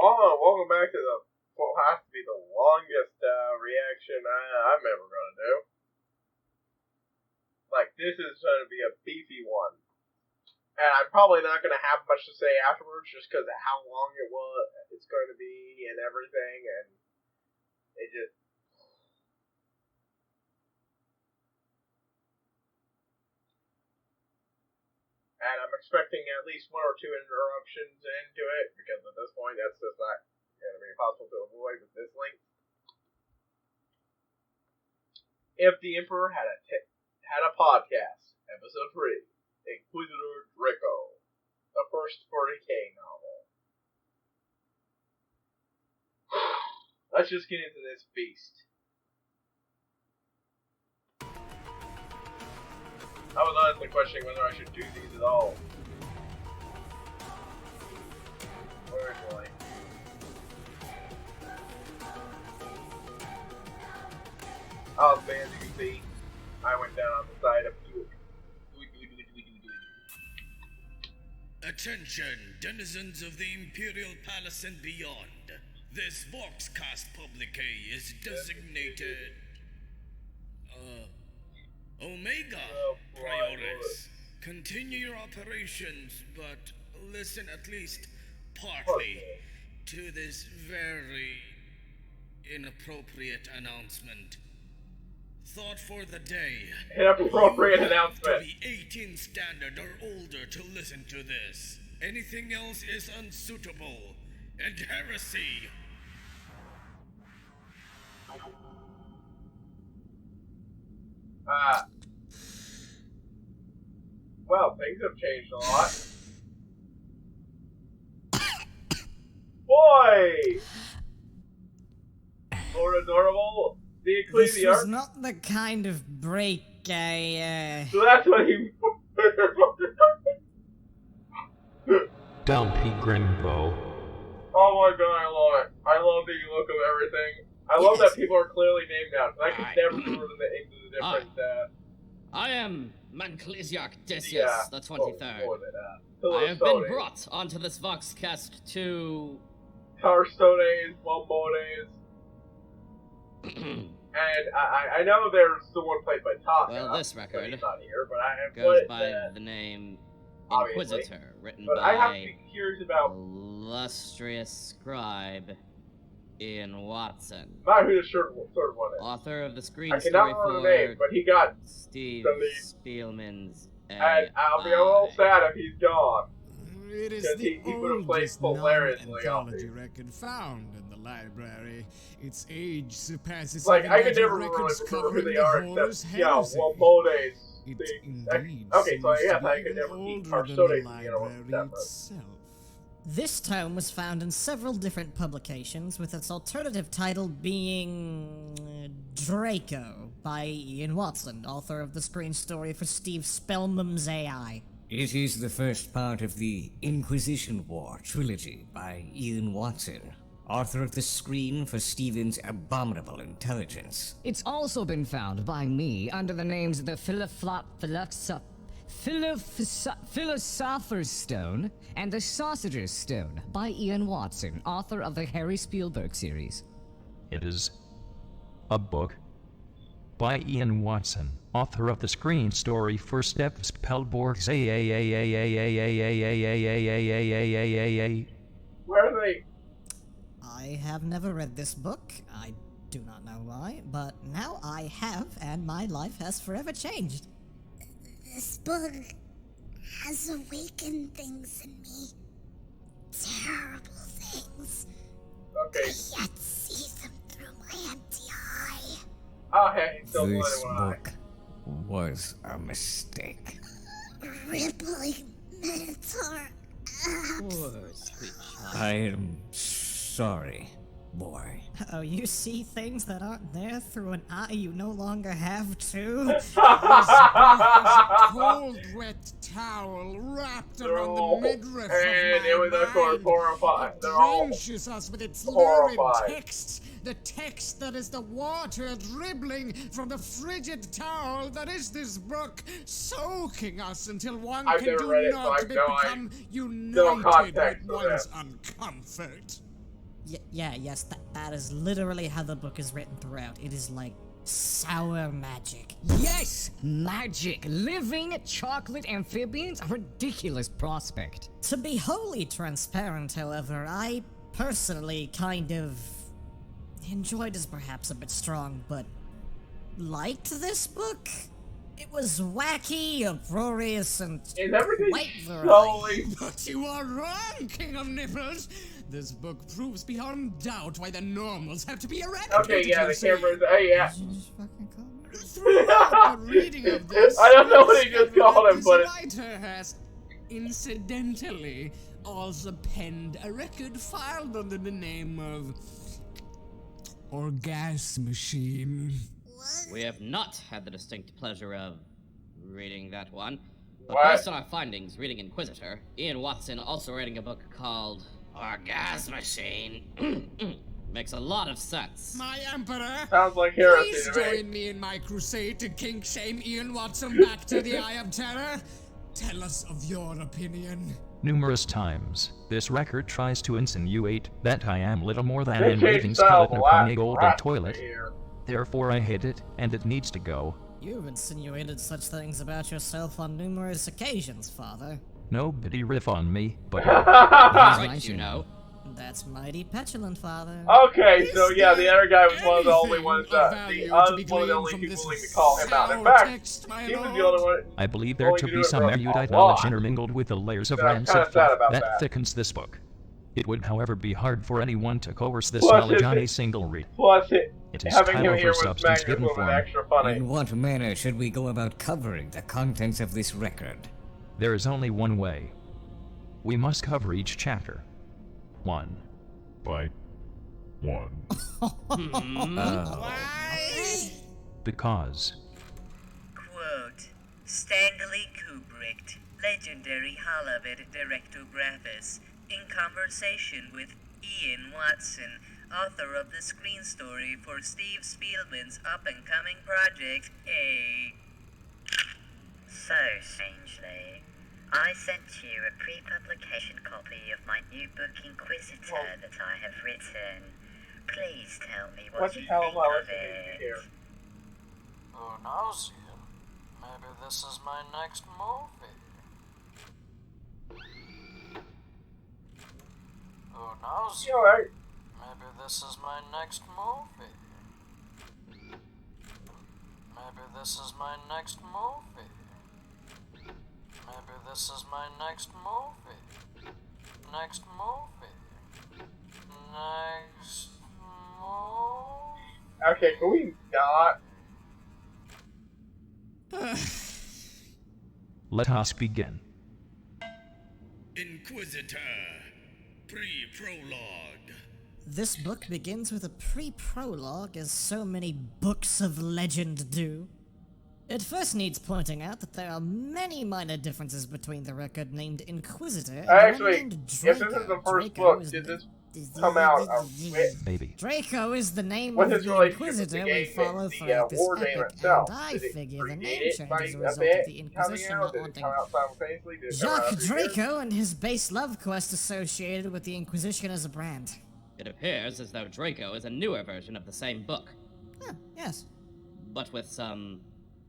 welcome back to what has to be the longest reaction I'm ever gonna do. Like, this is gonna be a beefy one. And I'm probably not gonna have much to say afterwards just because of how long it's going to be and everything, and it just... And I'm expecting at least one or two interruptions into it, because at this point, that's just not going to be possible to avoid with this length. If the Emperor had a podcast, episode 3, Inquisitor Draco, the first 40K novel. Let's just get into this beast. I was honestly questioning whether I should do these at all. Originally. Oh man, you can see, I went down on the side of you. Attention, denizens of the Imperial Palace and beyond. This Voxcast publique is designated... Omega Priores. Continue your operations, but listen at least partly to this very inappropriate announcement. Thought for the day. Inappropriate announcement. To be 18 standard or older to listen to this. Anything else is unsuitable and heresy. Well, things have changed a lot. Boy! More adorable. The Ecclesiarch. This was not the kind of break I, So that's what he... Dumpy Grimbo. Oh my god, I love it. I love the look of everything. I love that people are clearly named out. I can never remember the names of the different, I am Manclesiarch Decius, the 23rd. I have been brought onto this Voxcast to... Tarstones, Bombones. And I know there's the one played by Taka. Well, this record he's not here, but I have goes by the name Inquisitor, written by I have to be curious about illustrious scribe Ian Watson. Not who the third one is. Author of the screen I story cannot remember the name, but he got Steve Spielman's and I'll be a little sad if he's gone. It is He the would have played oldest hilariously non-anthology record found in the library. Its age surpasses Like, even I could that never of remember records who covering they the are, Horus except, Heresy. Wombodes. It indeed Okay, so I seems guess to I be could even never keep older than Tarstones the together with library separate. itself. This tome was found in several different publications, with its alternative title being Draco by Ian Watson, author of the screen story for Steve Spellman's AI. It is the first part of the Inquisition War trilogy by Ian Watson, author of the screen for Stephen's Abominable Intelligence. It's also been found by me under the names of the Philosopher's Stone and the Sausager's Stone by Ian Watson, author of the Harry Spielberg series. It is a book by Ian Watson, author of the screen story for Steph Spellborg's Where are they? I have never read this book. I do not know why, but now I have, and my life has forever changed. This book has awakened things in me. Terrible things. Okay. I yet see them through my empty eye. Oh, hey, still This one eye. book was a mistake. Rippling Minotaur apps. I am sorry, boy. Oh, you see things that aren't there through an eye you no longer have, too? Cold, wet towel wrapped They're around all- the midriff and of my it was of course mind. horrifying. It They're all drenches us with its lurid horrified. text. The text that is the water dribbling from the frigid towel that is this book, soaking us until one I've can never do read it, so naught I but know become no united context with for one's this. uncomfort. Yes, that is literally how the book is written throughout. It is like sour magic. Yes! Magic! Living chocolate amphibians? A ridiculous prospect. To be wholly transparent, however, I personally kind of enjoyed is perhaps a bit strong, but liked this book. It was wacky, uproarious, and Is everything quite solely? But you are wrong, King of Nipples! This book proves beyond doubt why the normals have to be eradicated. Okay, yeah, the you see. camera's. Oh, yeah. Throughout the reading of this, I don't know what he just called him, this but writer has incidentally also penned a record filed under the name of Orgasm Machine. We have not had the distinct pleasure of reading that one. But What? based on our findings, reading Inquisitor, Ian Watson also writing a book called Orgasm Machine makes a lot of sense. My Emperor, Sounds like heresy please to me. join me in my crusade to kink shame Ian Watson back to the Eye of Terror. Tell us of your opinion. Numerous times, this record tries to insinuate that I am little more than They an changed raving style skeleton a lot. upon a golden Crap toilet. here. Therefore I hate it, and it needs to go. You've insinuated such things about yourself on numerous occasions, Father. Nobody riff on me, but Right, you know. That's mighty petulant, Father. Okay, so yeah, the other guy was one of the only Anything ones of that value one to be of the only gleaned people from this willing to call him out. In sour fact, text, my he was the lord? only one. I believe there Only to do be it some for a erudite lot. knowledge intermingled with the layers of Yeah, I'm rancid kinda sad fluff about that that. thickens this book. It would, however, be hard for anyone to coerce this Plus, knowledge on it- a single read. Plus, It is having him title here for was substance Magnus given was form. extra funny. In what manner should we go about covering the contents of this record? There is only one way. We must cover each chapter. One by one. Because Quote, Stanley Kubrick, legendary Hollywood directographus, in conversation with Ian Watson, author of the screen story for Steve Spielman's up-and-coming project, A. So, strangely, I sent you a pre-publication copy of my new book Inquisitor that I have written. Please tell me what the you hell think am I of listening to it. here? Who knows you? Maybe this is my next movie. Who knows You you? alright? Maybe this is my next movie. Maybe this is my next movie. Maybe this is my next movie. Next movie. Next movie. Okay, can we not? let us begin. Inquisitor. Pre-prologue. This book begins with a pre-prologue, as so many books of legend do. It first needs pointing out that there are many minor differences between the record named Inquisitor and the one Actually, named if Draco. this is the first Draco book, is did the- this come out with Maybe. Draco is the name What of his the relationship with Inquisitor the we game follow and the throughout this war game epic, itself? and I Did it figure the predate name it change by as a a result bit of the coming Inquisition out? not Did it wanting come out simultaneously? Did it come out Jacques every year? Draco and his base love quest associated with the Inquisition as a brand. It appears as though Draco is a newer version of the same book, Huh, yes. but with some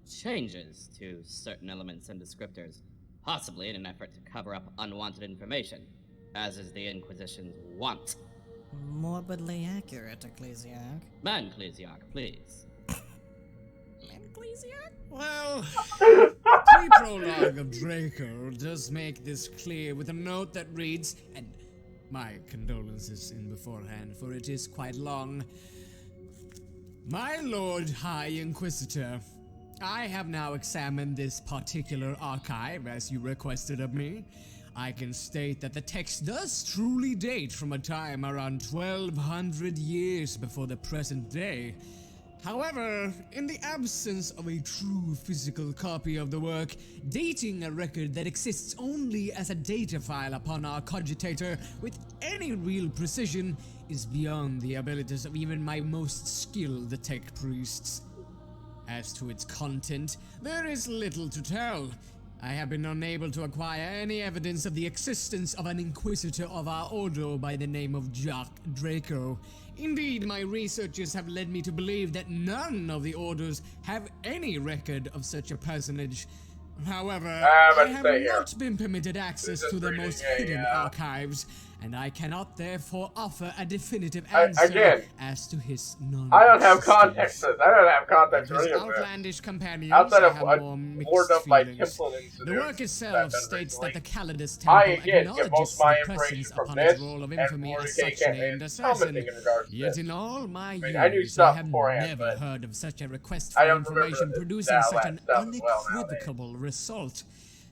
changes to certain elements and descriptors, possibly in an effort to cover up unwanted information, as is the Inquisition's wont. Morbidly accurate, Ecclesiarch. Man, Ecclesiarch, please. Ecclesiarch? Well, the pre-prologue of Draco does make this clear with a note that reads, and my condolences in beforehand, for it is quite long. My Lord High Inquisitor, I have now examined this particular archive as you requested of me. I can state that the text does truly date from a time around 1200 years before the present day. However, in the absence of a true physical copy of the work, dating a record that exists only as a data file upon our cogitator with any real precision is beyond the abilities of even my most skilled tech priests. As to its content, there is little to tell. I have been unable to acquire any evidence of the existence of an Inquisitor of our order by the name of Draco. Indeed, my researches have led me to believe that none of the orders have any record of such a personage. However, I have not been permitted access to the most hidden archives, and I cannot therefore offer a definitive answer as to his knowledge. I don't have context. I don't have context for any of outlandish companions outside of have more mixed feelings. The work itself states that the Calidus Temple acknowledges the presence upon its roll of infamy of such named assassin. Yet in all my years, I have never heard of such a request for information producing such an unequivocal result.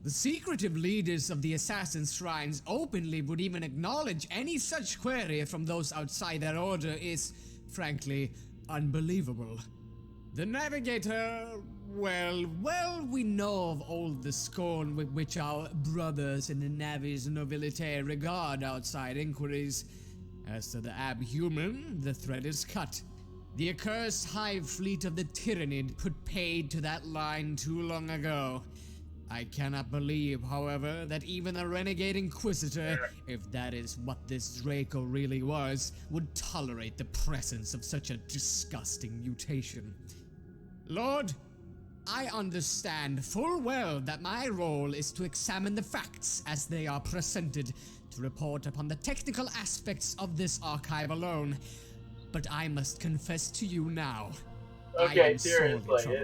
The secretive leaders of the assassin shrines openly would even acknowledge any such query from those outside their order is, frankly, unbelievable. The Navigator, well, we know of old the scorn with which our brothers in the Navis Nobilite regard outside inquiries. As to the Abhuman, the thread is cut. The accursed hive fleet of the Tyrannid put paid to that line too long ago. I cannot believe, however, that even the renegade Inquisitor, if that is what this Draco really was, would tolerate the presence of such a disgusting mutation. Lord, I understand full well that my role is to examine the facts as they are presented, to report upon the technical aspects of this archive alone. But I must confess to you now. Okay, seriously,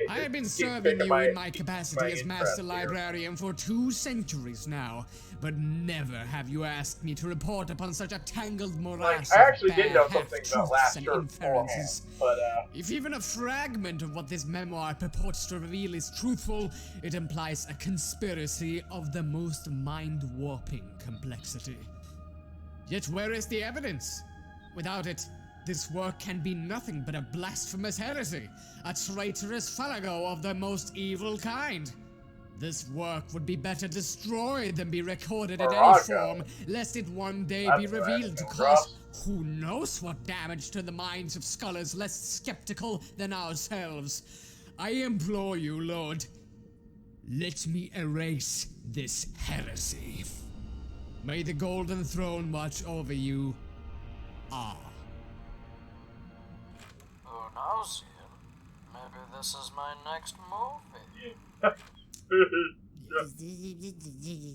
I have been serving you in my capacity as Master Librarian for 2 centuries now, but never have you asked me to report upon such a tangled morass I actually did know something about half-truths last and year inferences. but If even a fragment of what this memoir purports to reveal is truthful, it implies a conspiracy of the most mind-warping complexity. Yet where is the evidence? Without it, this work can be nothing but a blasphemous heresy, a traitorous farrago of the most evil kind. This work would be better destroyed than be recorded in any form, lest it one day be revealed to cause who knows what damage to the minds of scholars less skeptical than ourselves. I implore you, Lord, let me erase this heresy. May the Golden Throne watch over you. Ah. Who knows, Ian? Maybe this is my next movie.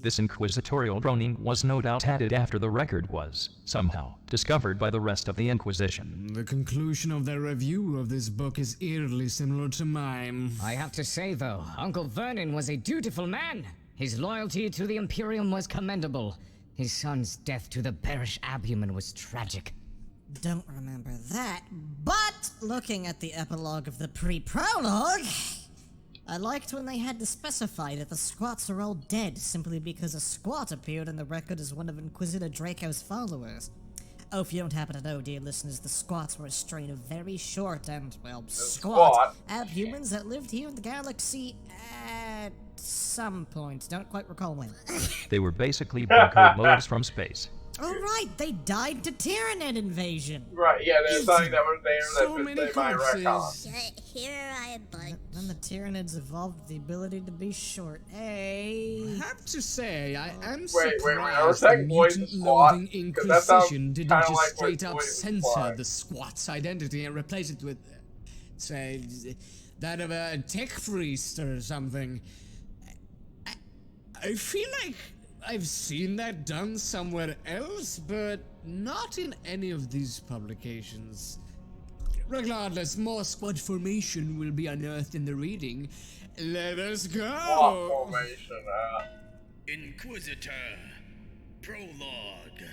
This inquisitorial droning was no doubt added after the record was, somehow, discovered by the rest of the Inquisition. The conclusion of their review of this book is eerily similar to mine. I have to say, though, Uncle Vernon was a dutiful man. His loyalty to the Imperium was commendable. His son's death to the bearish Abhuman was tragic. Don't remember that, but looking at the epilogue of the pre-prologue, I liked when they had to specify that the squats are all dead simply because a squat appeared in the record as one of Inquisitor Draco's followers. Oh, if you don't happen to know, dear listeners, the squats were a strain of very short and, well, squat abhumans that lived here in the galaxy at some point. Don't quite recall when. They were basically barcode modes from space. Oh right, they died to Tyrannid invasion. Right, yeah, there's something that was there so many they might corpses. Here I am, Then the Tyranids evolved the ability to be short. I have to say, I am Wait, surprised are the we boys mutant squat? loathing 'Cause that sounds Inquisition didn't kinda just like straight what up boys censor imply. the squat's identity and replace it with, say, that of a tech priest or something. I feel like I've seen that done somewhere else, but not in any of these publications. Regardless, more squad formation will be unearthed in the reading. Let us go! Squat formation, Inquisitor. Prologue.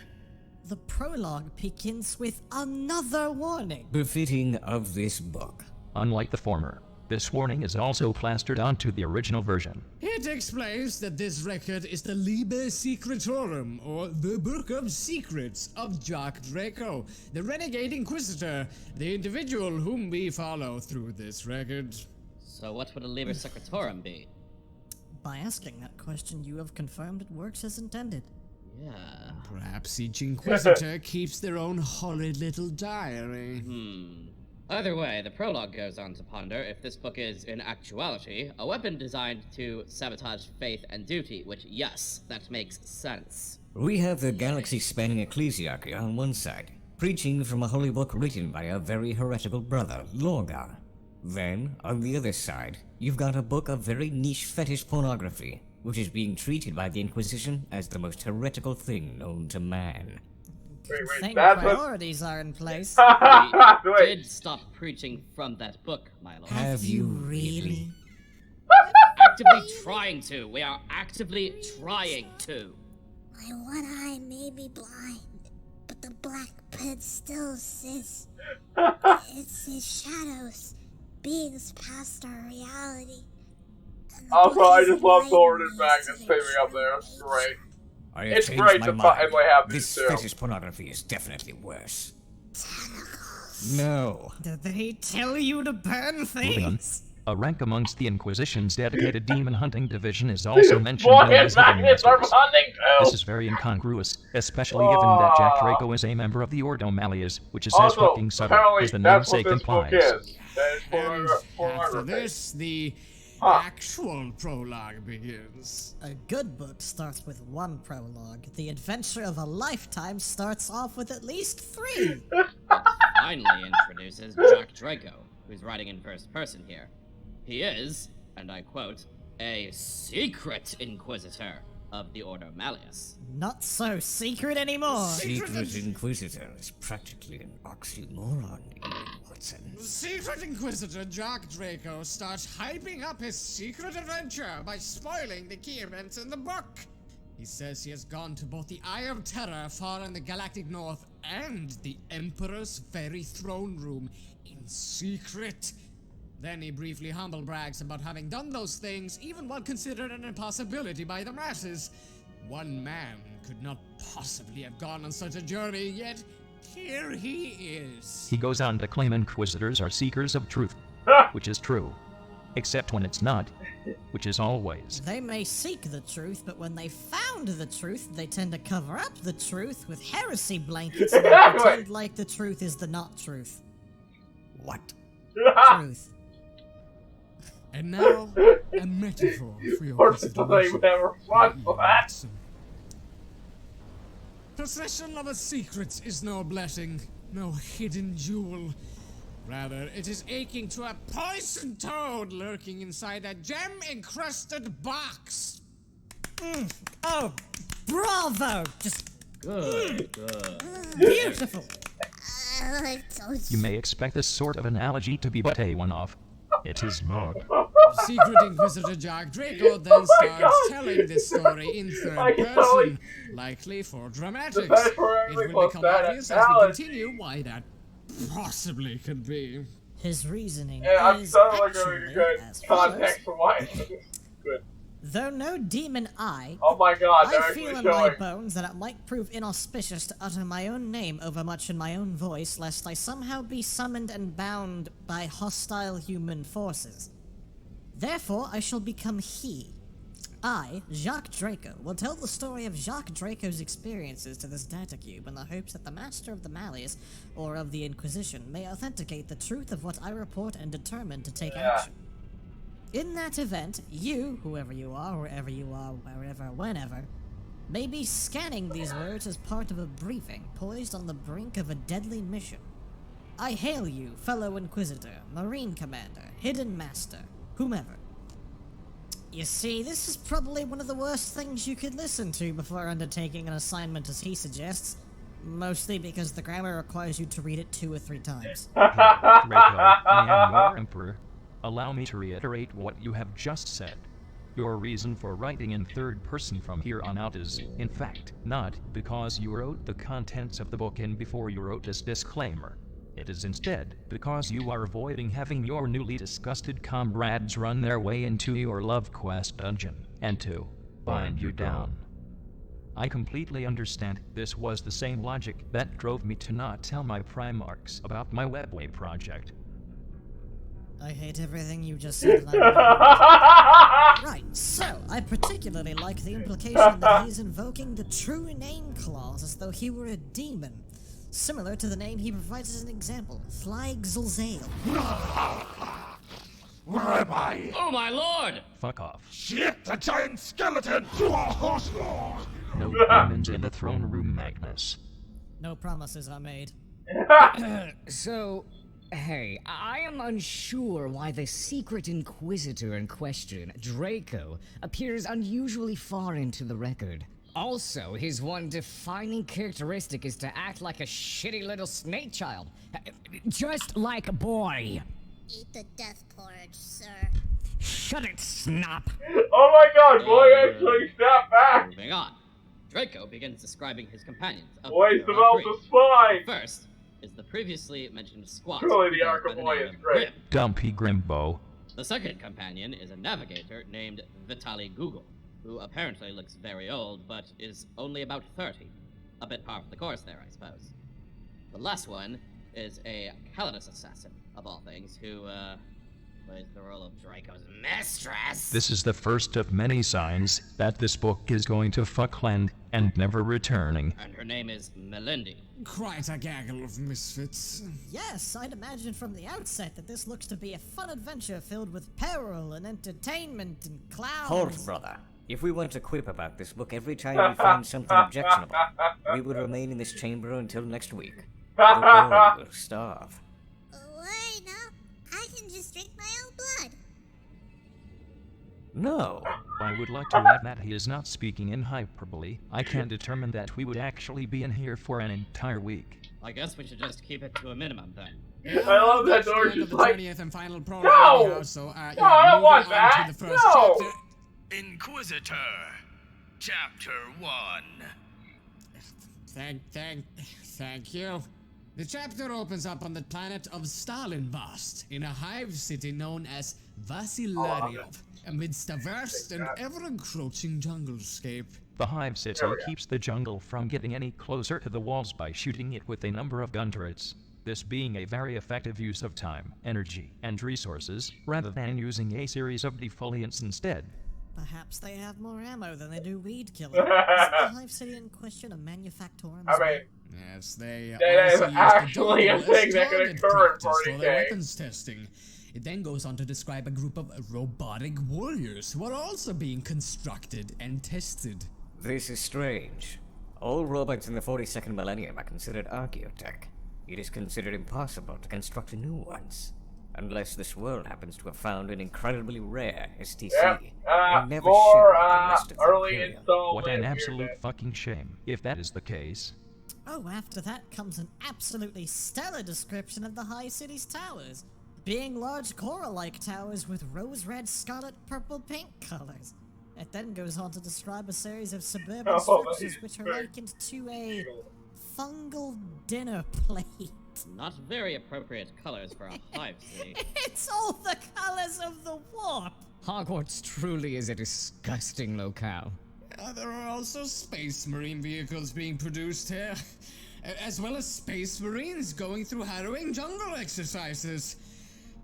The prologue begins with another warning. Befitting of this book. Unlike the former, this warning is also plastered onto the original version. It explains that this record is the Liber Secretorum, or the Book of Secrets of Draco, the renegade Inquisitor, the individual whom we follow through this record. So what would a Liber Secretorum be? By asking that question, you have confirmed it works as intended. Yeah. Perhaps each Inquisitor keeps their own horrid little diary. Either way, the prologue goes on to ponder if this book is, in actuality, a weapon designed to sabotage faith and duty, which, yes, that makes sense. We have the galaxy-spanning ecclesiarchy on one side, preaching from a holy book written by a very heretical brother, Lorgar. Then, on the other side, you've got a book of very niche fetish pornography, which is being treated by the Inquisition as the most heretical thing known to man. Think priorities are in place. We did stop preaching from that book, my lord. Have you really? Actively trying to. We are actively trying to. My one eye may be blind, but the black pit still exists. It sees shadows, beings past our reality. Also, I just love Thorn and Magnus teaming up there. It's great. It's great to finally have these two. This fetish pornography is definitely worse. No. Did they tell you to burn things? A rank amongst the Inquisition's dedicated demon hunting division is also mentioned. Boy and Magnus are hunting too! This is very incongruous, especially given that Jack Draco is a member of the Ordo Malleus, which is as fucking subtle as the namesake implies. And after this, the actual prologue begins. A good book starts with one prologue. The adventure of a lifetime starts off with at least 3. Finally introduces Jack Draco, who's writing in first person here. He is, and I quote, a secret Inquisitor of the Ordo Malleus. Not so secret anymore. Secret Inquisitor is practically an oxymoron, Ian Watson. Secret Inquisitor Jack Draco starts hyping up his secret adventure by spoiling the key events in the book. He says he has gone to both the Eye of Terror far in the galactic north and the Emperor's very throne room in secret. Then he briefly humble brags about having done those things, even while considered an impossibility by the masses. One man could not possibly have gone on such a journey, yet here he is. He goes on to claim Inquisitors are seekers of truth, which is true. Except when it's not, which is always. They may seek the truth, but when they found the truth, they tend to cover up the truth with heresy blankets and pretend like the truth is the not truth. What? Truth. And now, a metaphor for your consideration. Possession of a secret is no blessing, no hidden jewel. Rather, it is akin to a poisoned toad lurking inside a gem-encrusted box. Oh, bravo! Just good. Beautiful. You may expect this sort of analogy to be but a one-off. It is not. Secret Inquisitor Jack Draco then starts telling this story in third person, likely for dramatics. It will become obvious as we continue why that possibly could be. His reasoning context is actually as follows. for why. Good. Though no demon eye, Oh my god, they're I actually feel in my showing. bones that it might prove inauspicious to utter my own name overmuch in my own voice, lest I somehow be summoned and bound by hostile human forces. Therefore, I shall become he. I, Jacques Draco, will tell the story of Jacques Draco's experiences to this data cube in the hopes that the Master of the Malleus, or of the Inquisition, may authenticate the truth of what I report and determine to take action. In that event, you, whoever you are, wherever you are, wherever, whenever, may be scanning these words as part of a briefing, poised on the brink of a deadly mission. I hail you, fellow Inquisitor, Marine Commander, Hidden Master, whomever. You see, this is probably one of the worst things you could listen to before undertaking an assignment as he suggests, mostly because the grammar requires you to read it 2 or 3 times. Draco, I am your emperor. Allow me to reiterate what you have just said. Your reason for writing in third person from here on out is, in fact, not because you wrote the contents of the book in before you wrote this disclaimer. It is instead because you are avoiding having your newly disgusted comrades run their way into your love quest dungeon, and to bind you down. I completely understand. This was the same logic that drove me to not tell my Primarchs about my Webway project. I hate everything you just said. Right, so, I particularly like the implication that he's invoking the true name clause as though he were a demon. similar to the name he provides as an example, Flygzlzale. Where am I? Oh my lord! Fuck off. Shit, a giant skeleton! Oh, No demons in the throne room, Magnus. No promises are made. So, hey, I am unsure why the secret Inquisitor in question, Draco, appears unusually far into the record. Also, his one defining characteristic is to act like a shitty little snake child. Just like a boy. Eat the death porridge, sir. Shut it, Snap. Oh my god, boy actually snapped back! Moving on. Draco begins describing his companions. Boy's about to spy! First is the previously mentioned squat. Truly, the arc of boy is great. Dumpy Grimbo. The second companion is a navigator named Vitaly Google, who apparently looks very old, but is only about 30. A bit par for the course there, I suppose. The last one is a Calidus assassin, of all things, who, plays the role of Draco's mistress. This is the first of many signs that this book is going to fuckland and never returning. And her name is Melindy. Quite a gaggle of misfits. Yes, I'd imagine from the outset that this looks to be a fun adventure filled with peril and entertainment and clowns. Hold, brother. If we weren't to quip about this book every time we find something objectionable, we would remain in this chamber until next week. The boy will starve. Wait, no. I can just drink my own blood. No. I would like to add that he is not speaking in hyperbole. I can determine that we would actually be in here for an entire week. I guess we should just keep it to a minimum then. I love that That's the George end is of the like, 20th and final no! prologue anyhow, so, No, I don't moving want on that! to the first No! chapter. Inquisitor, Chapter 1. Thank you. The chapter opens up on the planet of Stalinvast, in a hive city known as Vasilaryov, amidst a vast and ever-encroaching junglescape. The Hive City keeps the jungle from getting any closer to the walls by shooting it with a number of gun turrets. This being a very effective use of time, energy, and resources, rather than using a series of defoliants instead. Perhaps they have more ammo than they do weed killing. Is the Hive City in question a manufactorum as well? Yes, they that is also use actually the a jungle thing as that can target occur in practice for 40K. their weapons testing. It then goes on to describe a group of robotic warriors who are also being constructed and tested. This is strange. All robots in the 42nd millennium are considered archaeotech. It is considered impossible to construct new ones. Unless this world happens to have found an incredibly rare STC. and never more shared with the rest of the early Imperium. install. What an absolute fucking shame, if that is the case. Oh, after that comes an absolutely stellar description of the High City's towers, being large coral-like towers with rose red, scarlet, purple, pink colors. It then goes on to describe a series of suburban structures which are likened to a fungal dinner plate. Not very appropriate colors for a hive city. It's all the colors of the warp! Hogwarts truly is a disgusting locale. There are also space marine vehicles being produced here, as well as space marines going through harrowing jungle exercises.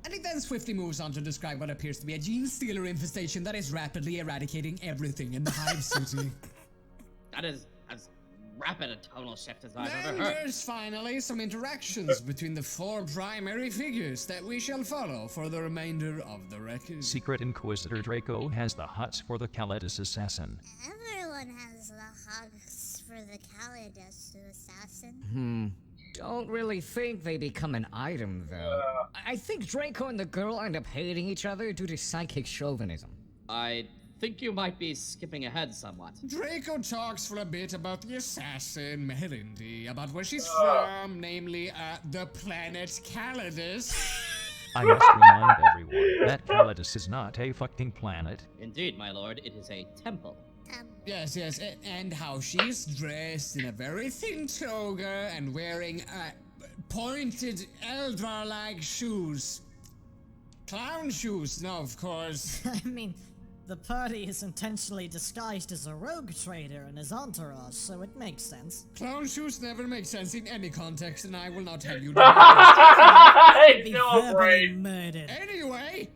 And it then swiftly moves on to describe what appears to be a gene stealer infestation that is rapidly eradicating everything in the hive city. That is as rapid a tonal shift as I've Then ever heard. there's finally some interactions between the four primary figures that we shall follow for the remainder of the record. Secret Inquisitor Draco has the hots for the Calidus assassin. Everyone has the hogs for the Calidus assassin. Don't really think they become an item, though. I think Draco and the girl end up hating each other due to psychic chauvinism. I think you might be skipping ahead somewhat. Draco talks for a bit about the assassin, Melindy, about where she's from, namely, the planet Calidus. I must remind everyone that Calidus is not a fucking planet. Indeed, my lord, it is a temple. Yes, and how she's dressed in a very thin toga and wearing pointed Eldar-like shoes. Clown shoes, no, of course. I mean, the party is intentionally disguised as a rogue trader and his entourage, so it makes sense. Clown shoes never make sense in any context, and I will not have you Be It's still verbally great. murdered. Anyway,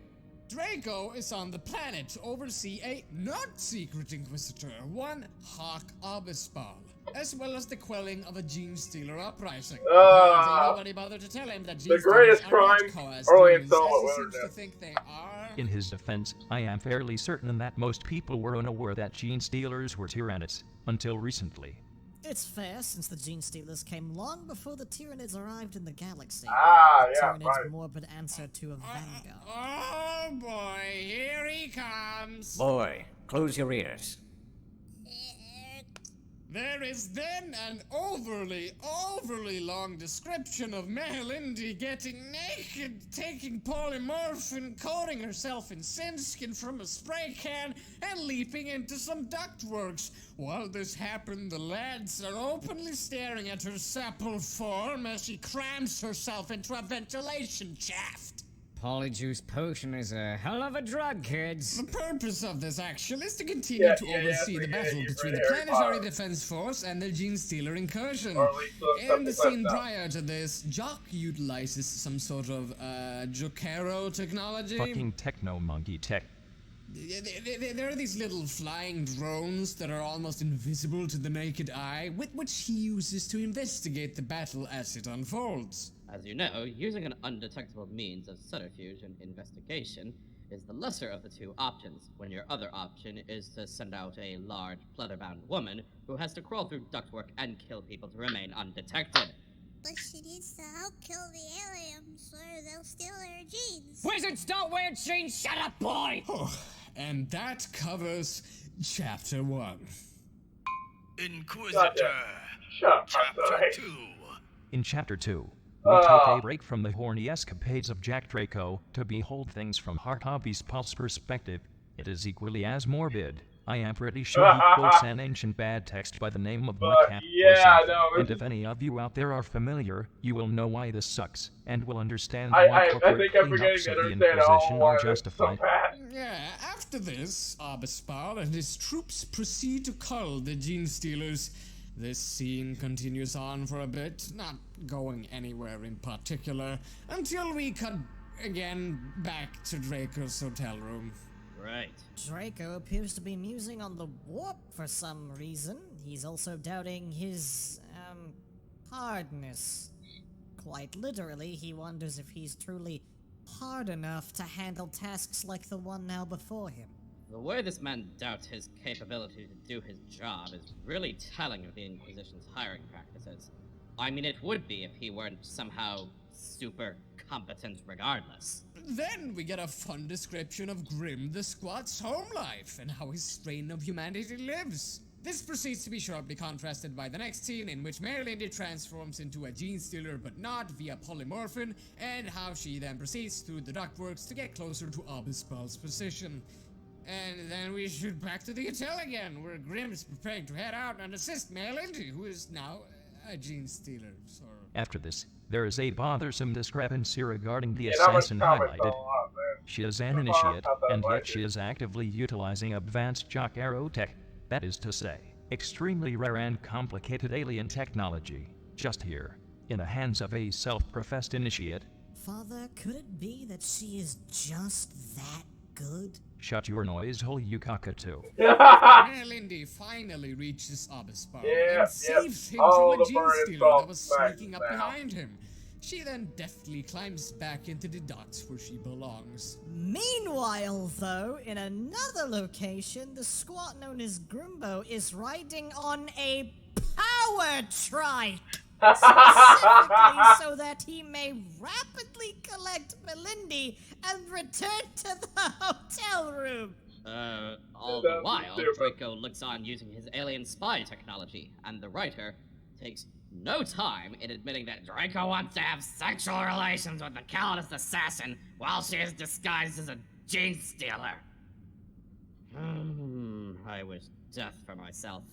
Draco is on the planet to oversee a not-secret Inquisitor, one Hawk Abyspal, as well as the quelling of a gene-stealer uprising. Apparently nobody bothered to tell him that The gene-stealers greatest are crime, not co-as early demons, installment as he Wilderness. seems to think they are. In his defense, I am fairly certain that most people were unaware that gene stealers were Tyranids until recently. It's fair, since the Gene Stealers came long before the Tyranids arrived in the galaxy. Ah, the yeah, Tyranids' right. morbid answer to a vanguard. Oh boy, here he comes. Boy, close your ears. There is then an overly long description of Melindy getting naked, taking polymorphin, coating herself in skin from a spray can, and leaping into some ductworks. While this happened, the lads are openly staring at her supple form as she crams herself into a ventilation shaft. Polyjuice potion is a hell of a drug, kids. The purpose of this action is to continue to oversee the battle between the Planetary Defense Force and the Gene Stealer incursion. In the scene prior to this, Jock utilizes some sort of Jokero technology. Fucking techno monkey tech. There are these little flying drones that are almost invisible to the naked eye, with which he uses to investigate the battle as it unfolds. As you know, using an undetectable means of subterfuge and investigation is the lesser of the two options, when your other option is to send out a large, pleather-bound woman who has to crawl through ductwork and kill people to remain undetected. But she needs to help kill the aliens, so they'll steal her genes. Wizards don't wear jeans, shut up, boy! Oh, and that covers Chapter 1. Inquisitor. Shut up, Chapter sorry. 2. In Chapter 2, we take a break from the horny escapades of Jack Draco to behold things from HighPriest's perspective. It is equally as morbid. I am pretty sure he quotes an ancient bad text by the name of Mudcap or something. And if any of you out there are familiar, you will know why this sucks, and will understand why corporate cleanups of the Inquisition are justified. Yeah, after this, Abyspal and his troops proceed to cull the Gene Stealers. This scene continues on for a bit, not going anywhere in particular, until we cut again back to Draco's hotel room. Right. Draco appears to be musing on the warp for some reason. He's also doubting his, hardness. Quite literally, he wonders if he's truly hard enough to handle tasks like the one now before him. The way this man doubts his capability to do his job is really telling of the Inquisition's hiring practices. I mean, it would be if he weren't somehow super competent regardless. Then we get a fun description of Grim the Squat's home life and how his strain of humanity lives. This proceeds to be sharply contrasted by the next scene, in which Melindy transforms into a gene stealer but not via polymorphin, and how she then proceeds through the ductworks to get closer to Abyspal's position. And then we shoot back to the hotel again, where Grim is preparing to head out and assist Melindy, who is now a gene stealer. After this, there is a bothersome discrepancy regarding the assassin highlighted. She is an initiate, and yet she is actively utilizing advanced Jokero tech, that is to say, extremely rare and complicated alien technology, just here, in the hands of a self-professed initiate. Father, could it be that she is just that good? Shut your noise hole, you cockatoo. Melindy finally reaches Abyspal and saves him from a gene stealer that was sneaking up behind him. She then deftly climbs back into the docks where she belongs. Meanwhile, though, in another location, the squat known as Grimbo is riding on a power trike. Specifically so that he may rapidly collect Melindy and return to the hotel room. All the while, Draco looks on using his alien spy technology, and the writer takes no time in admitting that Draco wants to have sexual relations with the Calvinist assassin while she is disguised as a gene stealer. I wish death for myself.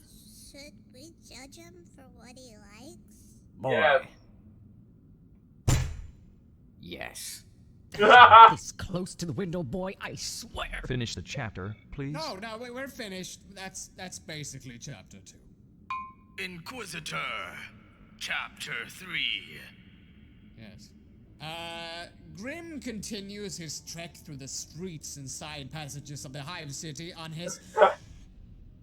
Should we judge him for what he likes? Boy. Yes. This close to the window, boy, I swear. Finish the chapter, please. No, we're finished. That's basically chapter 2. Inquisitor. Chapter 3. Yes. Grim continues his trek through the streets and side passages of the Hive City on his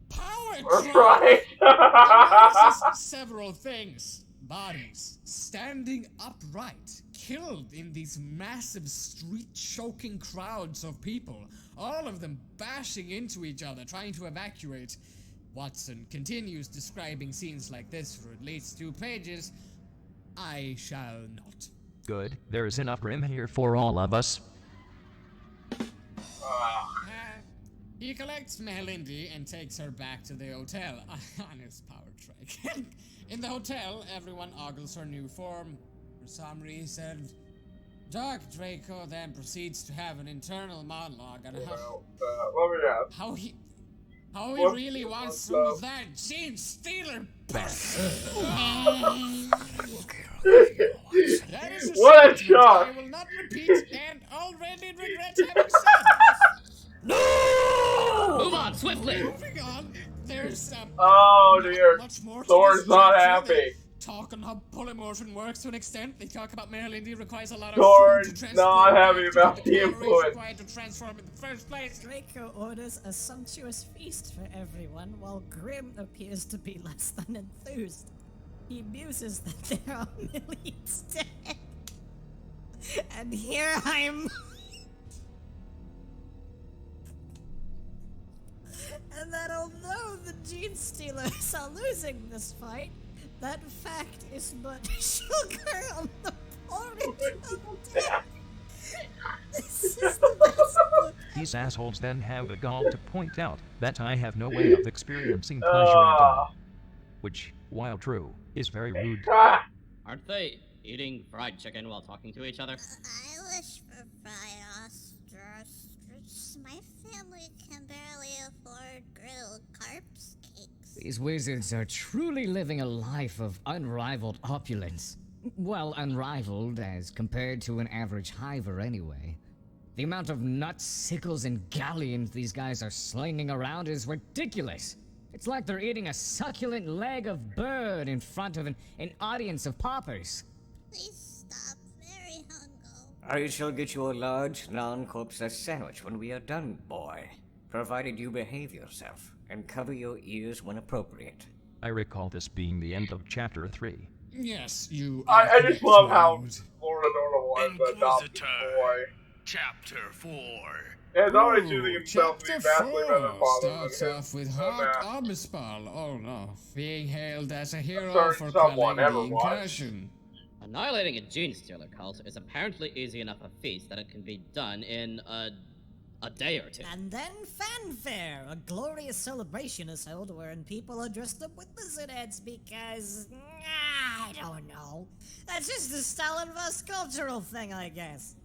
power trip. Right. He notices several things. Bodies standing upright, killed in these massive street-choking crowds of people, all of them bashing into each other, trying to evacuate. Watson continues describing scenes like this for at least 2 pages. I shall not. Good, there's enough room here for all of us. He collects Melindy and takes her back to the hotel on his power trek. In the hotel, everyone ogles her new form. For some reason, Dark Draco then proceeds to have an internal monologue on how he really wants some of that Gene Stealer bastard. That is What a shock! I will not repeat and already regret having said. No! Move on, swiftly! Moving on, there's oh dear, much more to Thor's this not chapter. happy. They talk on how polymorphin works to an extent. They talk about Melindy requires a lot of Thor's food to not transport happy back to about get the calories influence. required to transform in the first place. Draco orders a sumptuous feast for everyone, while Grim appears to be less than enthused. He muses that there are millions dead. And here I'm... and that although the Gene Stealers are losing this fight, that fact is but sugar on the porridge of death. This is the best book. These assholes then have the gall to point out that I have no way of experiencing pleasure at all. Which, while true, is very rude. Aren't they eating fried chicken while talking to each other? I wish for fried ostrich. My family can barely afford grilled carp's cakes. These wizards are truly living a life of unrivaled opulence. Well, unrivaled as compared to an average hiver anyway. The amount of nuts, sickles, and galleons these guys are slinging around is ridiculous. It's like they're eating a succulent leg of bird in front of an audience of paupers. Please stop. Very hungry. I shall get you a large, non-corpse sandwich when we are done, boy. Provided you behave yourself and cover your ears when appropriate. I recall this being the end of chapter 3. Yes, you. I just love how Florida was the adopted Inquisitor. boy. Chapter 4. And it's always choosing himself to be Chapter vastly better 4 father starts than off with his Hart master. Obispal. Oh no. Being hailed as a hero Certain for someone quelling ever the was. incursion. Annihilating a Gene Stealer cult is apparently easy enough a feat that it can be done in a day or two. And then fanfare, a glorious celebration is held wherein people are dressed up with lizard heads because, I don't know. That's just the Stalinverse cultural thing, I guess.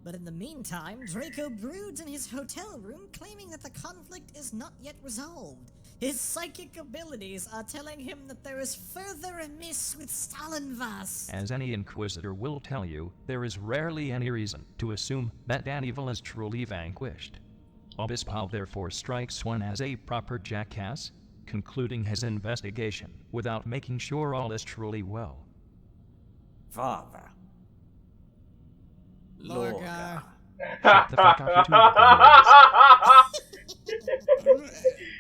But in the meantime, Draco broods in his hotel room claiming that the conflict is not yet resolved. His psychic abilities are telling him that there is further amiss with Stalinverse. As any Inquisitor will tell you, there is rarely any reason to assume that that evil is truly vanquished. Obispal therefore strikes one as a proper jackass, concluding his investigation without making sure all is truly well. Father. Lorgar. Shut the fuck up, you two.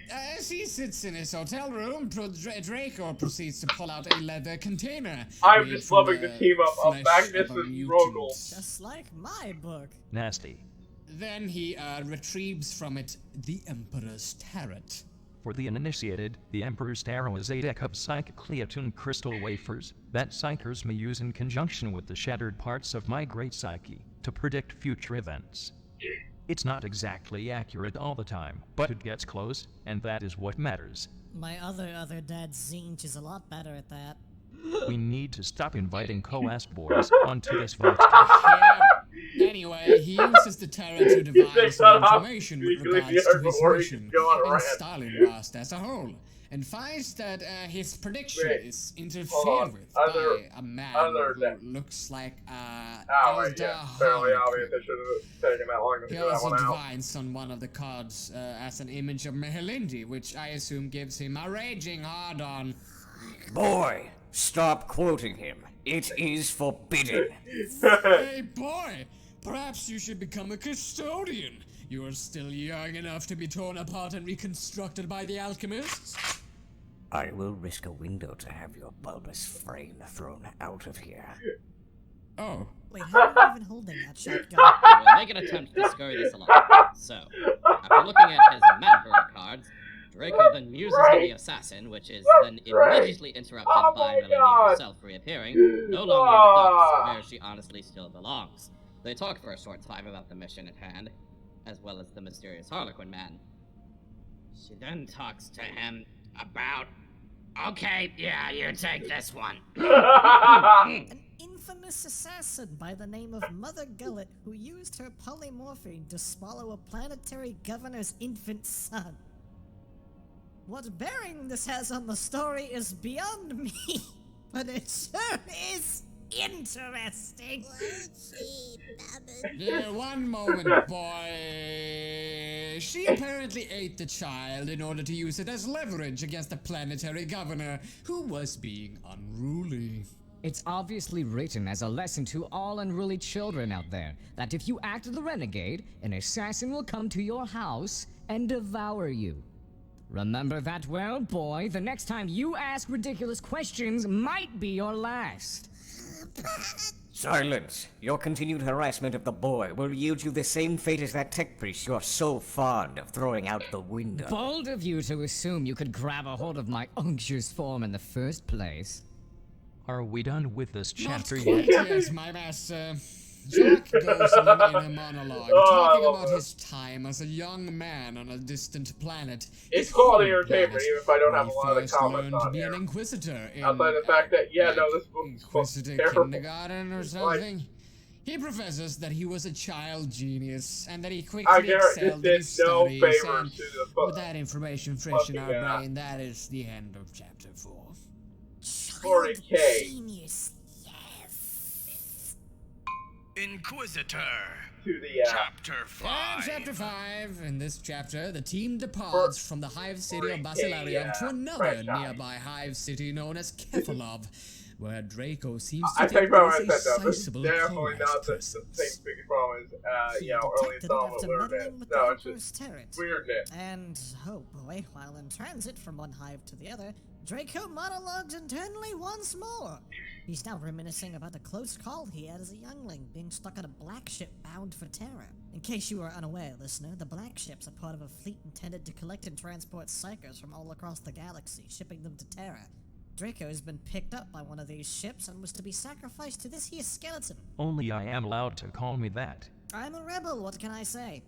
As he sits in his hotel room, Draco proceeds to pull out a leather container. I'm made just from loving the team up of flesh Magnus of a and mutant. Rogel. Just like my book. Nasty. Then he retrieves from it the Emperor's Tarot. For the uninitiated, the Emperor's Tarot is a deck of psychically attuned crystal wafers that psychers may use in conjunction with the shattered parts of my great psyche to predict future events. It's not exactly accurate all the time, but it gets close, and that is what matters. My other dad Zinch is a lot better at that. We need to stop inviting Coast boys onto this vote. Anyway, he uses the tarot to divine some information with regards to his mission and Stalingrad as a whole, and finds that his prediction is interfered with by a man who looks like fairly obvious. I should have taken that long to He figure that also one out. divines on one of the cards as an image of Melindy, which I assume gives him a raging hard-on. Boy, stop quoting him. It is forbidden. Hey boy, Perhaps you should become a custodian. You are still young enough to be torn apart and reconstructed by the alchemists. I will risk a window to have your bulbous frame thrown out of here. Oh. Wait, how are you even holding that shotgun? I will make an attempt to scurry this along. So, after looking at his Madborough cards, Draco then muses on the assassin, which is then immediately interrupted by Melanie herself reappearing, no longer in the docks, where she honestly still belongs. They talk for a short time about the mission at hand, as well as the mysterious Harlequin man. She then talks to him about... Okay, yeah, you take this one. An infamous assassin by the name of Mother Gullet who used her polymorphine to swallow a planetary governor's infant son. What bearing this has on the story is beyond me, but it sure is interesting. Yeah, one moment, boy. She apparently ate the child in order to use it as leverage against the planetary governor, who was being unruly. It's obviously written as a lesson to all unruly children out there that if you act the renegade, an assassin will come to your house and devour you. Remember that well, boy. The next time you ask ridiculous questions might be your last. Silence! Your continued harassment of the boy will yield you the same fate as that tech priest you're so fond of throwing out the window. Bold of you to assume you could grab a hold of my unctuous form in the first place. Are we done with this chapter Not yet? quite yet, my master. Jack goes on in a monologue, talking about his time as a young man on a distant planet. It's quality entertainment, even if I don't have a lot of the He comments learned to on be here. an inquisitor in Outside the fact that, yeah, no, this book is Inquisitor terrible. kindergarten or something. He professes that he was a child genius and that he I quickly guarantee excelled in did his no studies. favors And to the book. with that information fresh in our Fucking, brain, that is the end of chapter 4. 40K. Genius. Inquisitor. To the, Chapter 5. Chapter 5. In this chapter, the team departs from the hive city of Basilarium to another franchise. nearby hive city known as Kefalov, where Draco seems I to think take probably place a said that, but it's sizable definitely combat not the presence. same biggest problem as, you know, early Detected installment after weirdness. meddling with No, the it's Emperor's just turret. weirdness. And, oh boy, while in transit from one hive to the other, Draco monologues internally once more. He's now reminiscing about a close call he had as a youngling, being stuck on a black ship bound for Terra. In case you are unaware, listener, the black ships are part of a fleet intended to collect and transport psychers from all across the galaxy, shipping them to Terra. Draco has been picked up by one of these ships and was to be sacrificed to this here skeleton. Only I am allowed to call me that. I'm a rebel, what can I say?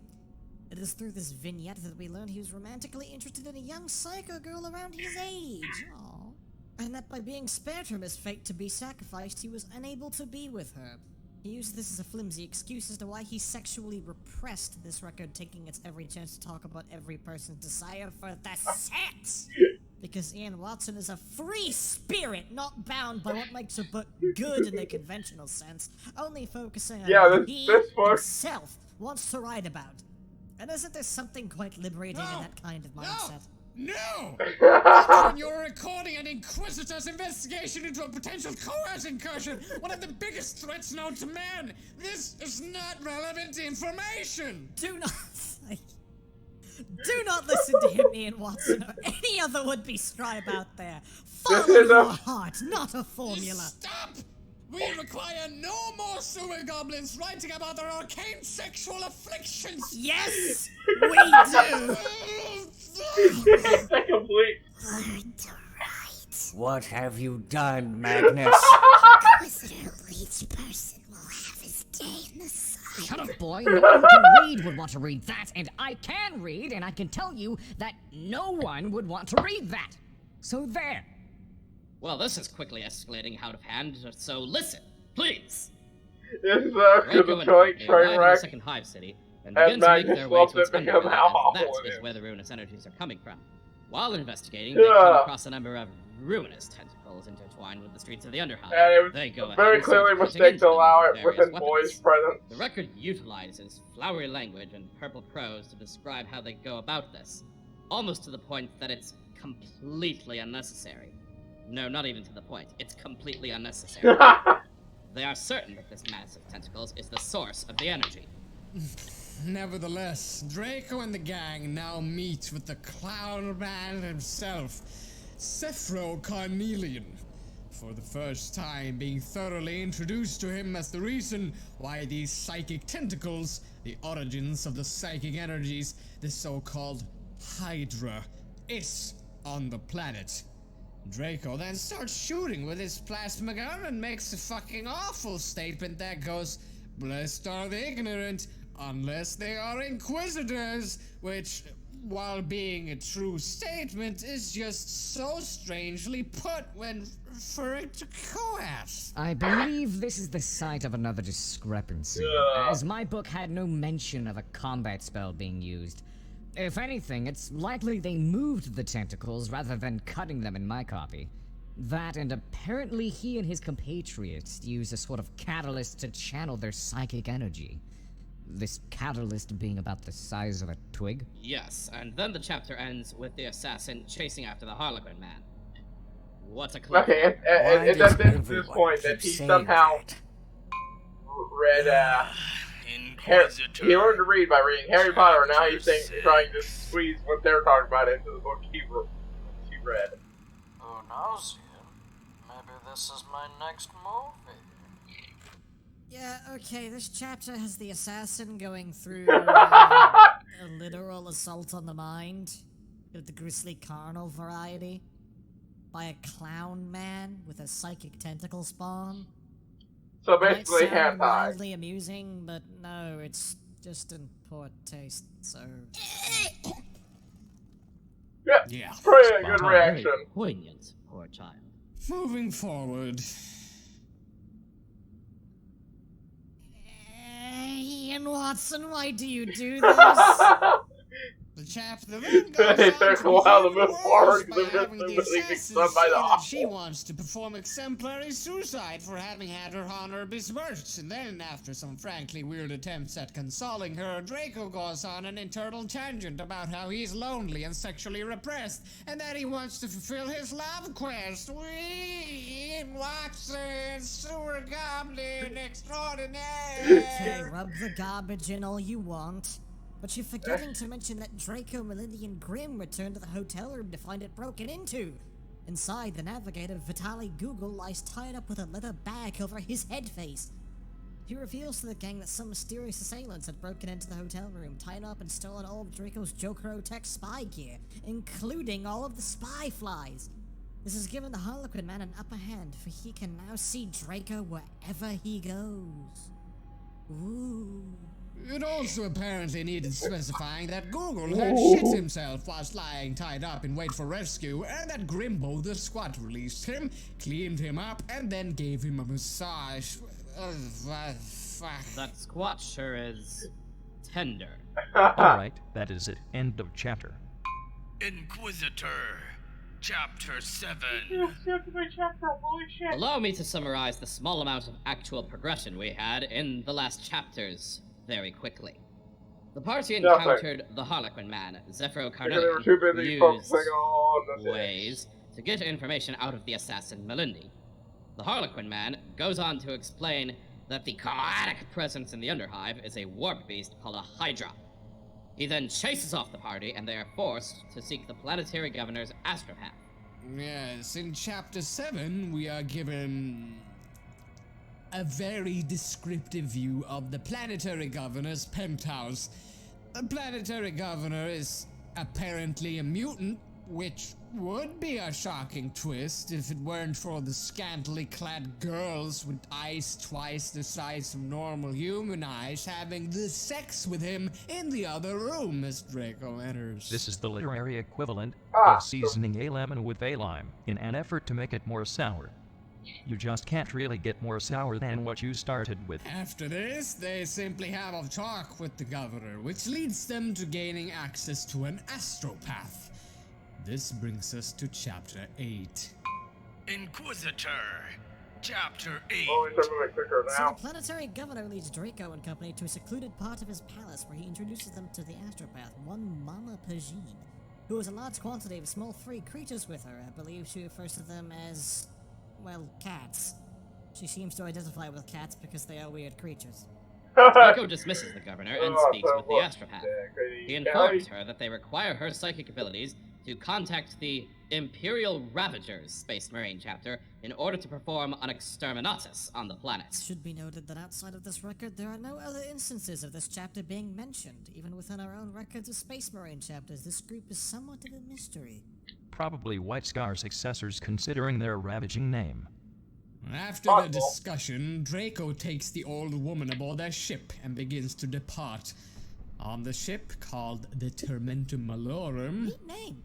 It is through this vignette that we learn he was romantically interested in a young psycho girl around his age. Aww. And that by being spared from his fate to be sacrificed, he was unable to be with her. He used this as a flimsy excuse as to why he sexually repressed this record, taking its every chance to talk about every person's desire for the sex. Because Ian Watson is a free spirit, not bound by what makes a book good in the conventional sense, only focusing on what he himself wants to write about. And isn't there something quite liberating in that kind of mindset? No! That's when you're recording an Inquisitor's investigation into a potential Coas incursion, one of the biggest threats known to man! This is not relevant information! Do not listen to him, Ian Watson, or any other would-be scribe out there. Follow your heart, not a formula. Stop! We require no more sewer goblins writing about their arcane sexual afflictions! Yes, we do! It's a complete... Learn to write. What have you done, Magnus? Inquisitor each person will have his day in the sun. Shut up, boy. No one who can read would want to read that, and I can read, and I can tell you that no one would want to read that. So there. Well, this is quickly escalating out of hand, so listen, please. This is Draco the and joint company train arrive in the wreck. second hive city and And begin to make Magnus their way loves to its it because underground, how as awful that it is is. where the ruinous energies are coming from. While investigating, they come across a number of ruinous tentacles intertwined with the streets of the Underhive. And it was They go ahead very and start clearly a putting mistake into to allow them it various within weapons. boys' presence. The record utilizes flowery language and purple prose to describe how they go about this, almost to the point that it's completely unnecessary. No, not even to the point. It's completely unnecessary. They are certain that this mass of tentacles is the source of the energy. Nevertheless, Draco and the gang now meet with the clown man himself, Cephro Carnelian, for the first time being thoroughly introduced to him as the reason why these psychic tentacles, the origins of the psychic energies, the so-called Hydra, is on the planet. Draco then starts shooting with his plasma gun and makes a fucking awful statement that goes, "Blessed are the ignorant, unless they are Inquisitors," which, while being a true statement, is just so strangely put when for it to coalesce. I believe this is the site of another discrepancy, as my book had no mention of a combat spell being used. If anything, it's likely they moved the tentacles rather than cutting them in my copy. That, and apparently he and his compatriots used a sort of catalyst to channel their psychic energy. This catalyst being about the size of a twig? Yes, and then the chapter ends with the assassin chasing after the Harlequin man. What a clip. Okay, it's at this point that he somehow read, he learned to read by reading Harry Potter, and now he's trying to squeeze what they're talking about into the book he read. Who knows yet? Maybe this is my next movie. Yeah, okay, this chapter has the assassin going through a literal assault on the mind of the grisly carnal variety by a clown man with a psychic tentacle spawn. So basically, Might sound hentai. mildly amusing, but no, it's just in poor taste, so... Yeah. Pretty good reaction. Poignant, poor child. Moving forward. Ian Watson, why do you do this? The chapter then goes It on took to a while to reveal move forward by because having they're the moving assassin by the say that awful. she wants to perform exemplary suicide for having had her honor besmirched, and then after some frankly weird attempts at consoling her, Draco goes on an internal tangent about how he's lonely and sexually repressed, and that he wants to fulfill his love quest. Ian Watson, sewer goblin extraordinaire. Okay, rub the garbage in all you want. But you're forgetting to mention that Draco, Melindy, and Grimm returned to the hotel room to find it broken into. Inside, the navigator, Vitaly Google, lies tied up with a leather bag over his head face. He reveals to the gang that some mysterious assailants had broken into the hotel room, tied up and stolen all of Draco's Jokero Tech spy gear, including all of the spy flies. This has given the Harlequin man an upper hand, for he can now see Draco wherever he goes. Ooh. It also apparently needed specifying that Google had shit himself whilst lying tied up in wait for rescue, and that Grimbo the squad released him, cleaned him up, and then gave him a massage. That squat sure is tender. Alright, that is it. End of chapter. Inquisitor, Chapter 7. Holy shit. Allow me to summarize the small amount of actual progression we had in the last chapters very quickly. The party encountered the Harlequin man, Zephyro Carnelian, who used ways to get information out of the assassin Melindy. The Harlequin man goes on to explain that the chaotic presence in the Underhive is a warp beast called a Hydra. He then chases off the party, and they are forced to seek the planetary governor's astropath. Yes, in Chapter 7, we are given a very descriptive view of the planetary governor's penthouse. The planetary governor is apparently a mutant, which would be a shocking twist if it weren't for the scantily clad girls with eyes twice the size of normal human eyes having the sex with him in the other room as Draco enters. This is the literary equivalent of seasoning a lemon with a lime in an effort to make it more sour. You just can't really get more sour than what you started with. After this, they simply have a talk with the governor, which leads them to gaining access to an astropath. This brings us to Chapter 8. Inquisitor, Chapter 8. So the planetary governor leads Draco and company to a secluded part of his palace where he introduces them to the astropath, one Mama Pagine, who has a large quantity of small free creatures with her. I believe she refers to them as, well, cats. She seems to identify with cats because they are weird creatures. Draco dismisses the governor and Oh, speaks so with the look, astropath. crazy He guy. informs her that they require her psychic abilities to contact the Imperial Ravagers Space Marine chapter in order to perform an exterminatus on the planet. It should be noted that outside of this record, there are no other instances of this chapter being mentioned. Even within our own records of Space Marine chapters, this group is somewhat of a mystery. Probably White Scar successors considering their ravaging name. After the discussion, Draco takes the old woman aboard their ship and begins to depart. On the ship, called the Tormentum Malorum,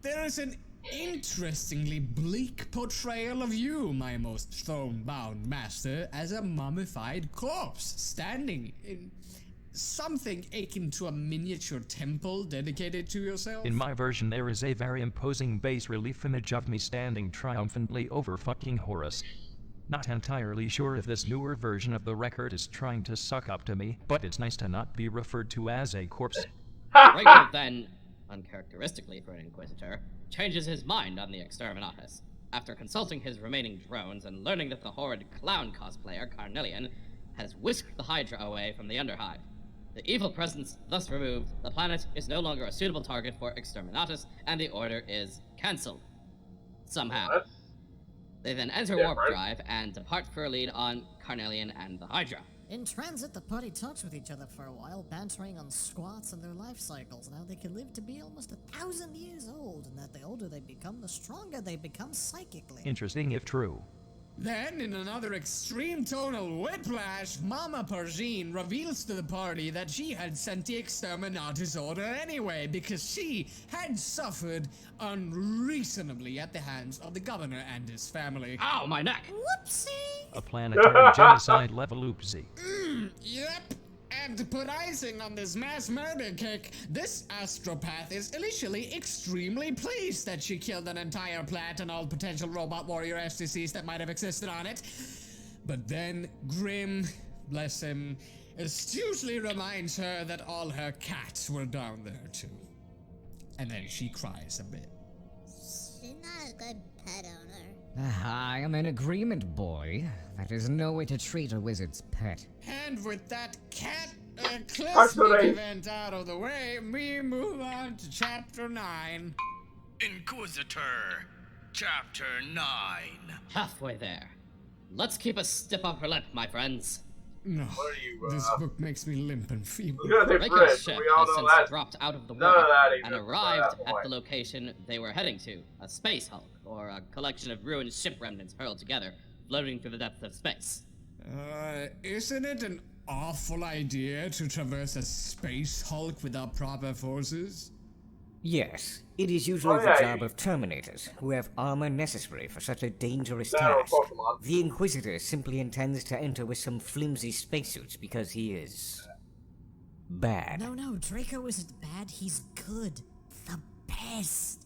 there is an interestingly bleak portrayal of you, my most throne-bound master, as a mummified corpse, standing in something akin to a miniature temple dedicated to yourself. In my version, there is a very imposing bas-relief image of me standing triumphantly over fucking Horus. Not entirely sure if this newer version of the record is trying to suck up to me, but it's nice to not be referred to as a corpse. Draco then, uncharacteristically for an Inquisitor, changes his mind on the exterminatus. After consulting his remaining drones and learning that the horrid clown cosplayer, Carnelian, has whisked the Hydra away from the Underhive. The evil presence thus removed, the planet is no longer a suitable target for exterminatus, and the order is cancelled. Somehow. They then enter warp drive and depart for a lead on Carnelian and the Hydra. In transit, the party talks with each other for a while, bantering on squats and their life cycles, and how they can live to be almost 1,000 years old, and that the older they become, the stronger they become psychically. Interesting if true. Then, in another extreme tonal whiplash, Mama Pergine reveals to the party that she had sent the exterminatus order anyway, because she had suffered unreasonably at the hands of the governor and his family. Ow, my neck! Whoopsie! A planetary genocide level oopsie. Yep. And to put icing on this mass murder cake, this astropath is initially extremely pleased that she killed an entire planet and all potential robot warrior STCs that might have existed on it. But then Grim, bless him, astutely reminds her that all her cats were down there too. And then she cries a bit. She's not a good pet owner. I am in agreement, boy. That is no way to treat a wizard's pet. And with that cat ecliptic event out of the way, we move on to Chapter 9. Inquisitor, Chapter 9. Halfway there. Let's keep a stiff upper lip, my friends. No, this book makes me limp and feeble. Draco's ship has since dropped out of the water and arrived at the location they were heading to, a space hulk, or a collection of ruined ship remnants hurled together, floating through the depths of space. Isn't it an awful idea to traverse a space hulk without proper forces? Yes, it is usually the job of Terminators, who have armor necessary for such a dangerous task. The Inquisitor simply intends to enter with some flimsy spacesuits because he is... bad. No, Draco isn't bad, he's good. The best.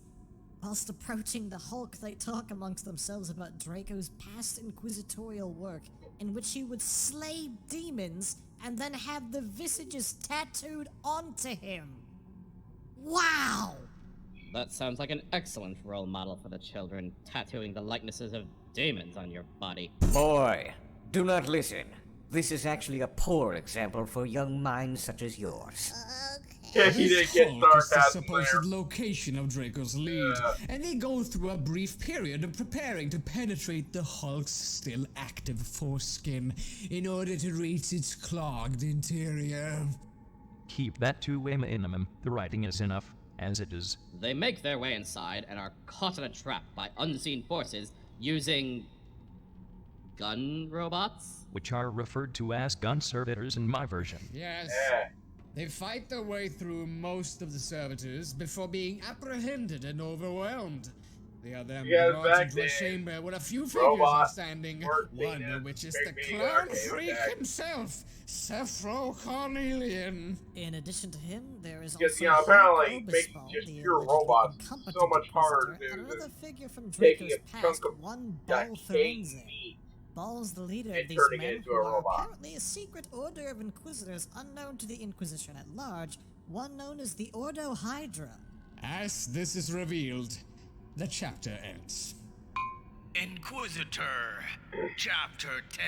Whilst approaching the Hulk, they talk amongst themselves about Draco's past inquisitorial work, in which he would slay demons and then have the visages tattooed onto him. Wow! That sounds like an excellent role model for the children, tattooing the likenesses of demons on your body. Boy, do not listen. This is actually a poor example for young minds such as yours. Yeah, he didn't get Hulk is the sarcasm supposed there. location of Draco's lead, and they go through a brief period of preparing to penetrate the Hulk's still active foreskin in order to reach its clogged interior. Keep that two-way minimum. The writing is enough, as it is. They make their way inside and are caught in a trap by unseen forces using... gun robots? Which are referred to as gun servitors in my version. Yes. They fight their way through most of the servitors before being apprehended and overwhelmed. They are then brought into a chamber where a few figures are standing, one of which is the clown freak himself, Sephro Cornelian. In addition to him, there is Because, also you know, apparently Obispo, making just the pure allegedly robots is incompetent so much harder inquisitor, to and do another than figure from taking Draco's a chunk past, of one Ball decaying Ferenzi. meat Ball's the leader and of these turning it men into who a are robot. apparently a secret order of inquisitors unknown to the Inquisition at large, one known as the Ordo Hydra. As this is revealed, the chapter ends. Inquisitor, Chapter 10.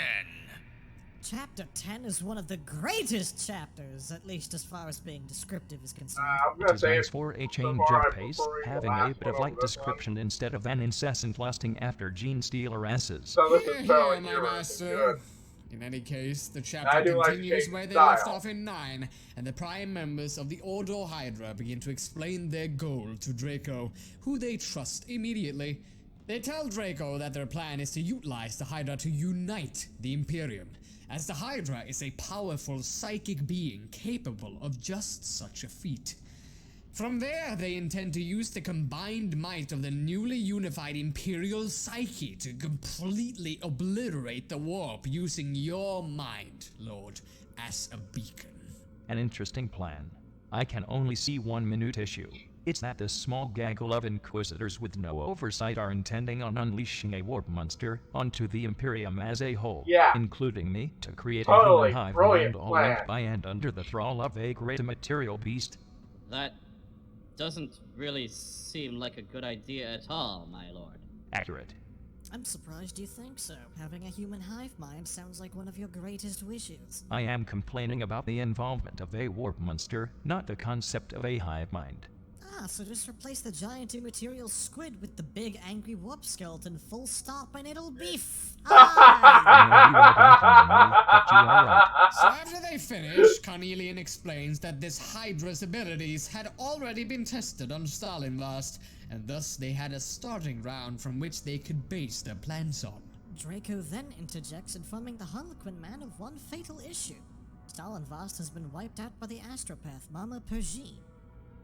Chapter 10 is one of the greatest chapters, at least as far as being descriptive is concerned. I'm gonna It is say nice for a so change far of I'm pace, preferring the having a last bit of one light over this description instead of an incessant lusting after gene stealer asses. So this is better like my yours. master. Good. In any case, the I chapter do like to continues change where they style. left off in 9, and the prime members of the Ordo Hydra begin to explain their goal to Draco, who they trust immediately. They tell Draco that their plan is to utilize the Hydra to unite the Imperium, as the Hydra is a powerful psychic being capable of just such a feat. From there, they intend to use the combined might of the newly unified Imperial Psyche to completely obliterate the warp using your mind, Lord, as a beacon. An interesting plan. I can only see one minute issue. It's that this small gaggle of Inquisitors with no oversight are intending on unleashing a warp monster onto the Imperium as a whole, Yeah. including me, to create Totally a human hive brilliant mind all plan. linked by and under the thrall of a great material beast. That doesn't really seem like a good idea at all, my lord. Accurate. I'm surprised you think so. Having a human hive mind sounds like one of your greatest wishes. I am complaining about the involvement of a warp monster, not the concept of a hive mind. Ah, so just replace the giant immaterial squid with the big angry warp skeleton, full stop, and it'll be I know you are dunking on me, but you are right. So after they finish, Carnelian explains that this Hydra's abilities had already been tested on Stalinvast, and thus they had a starting ground from which they could base their plans on. Draco then interjects, informing the Harlequin man of one fatal issue. Stalinvast has been wiped out by the astropath Mama Pergine.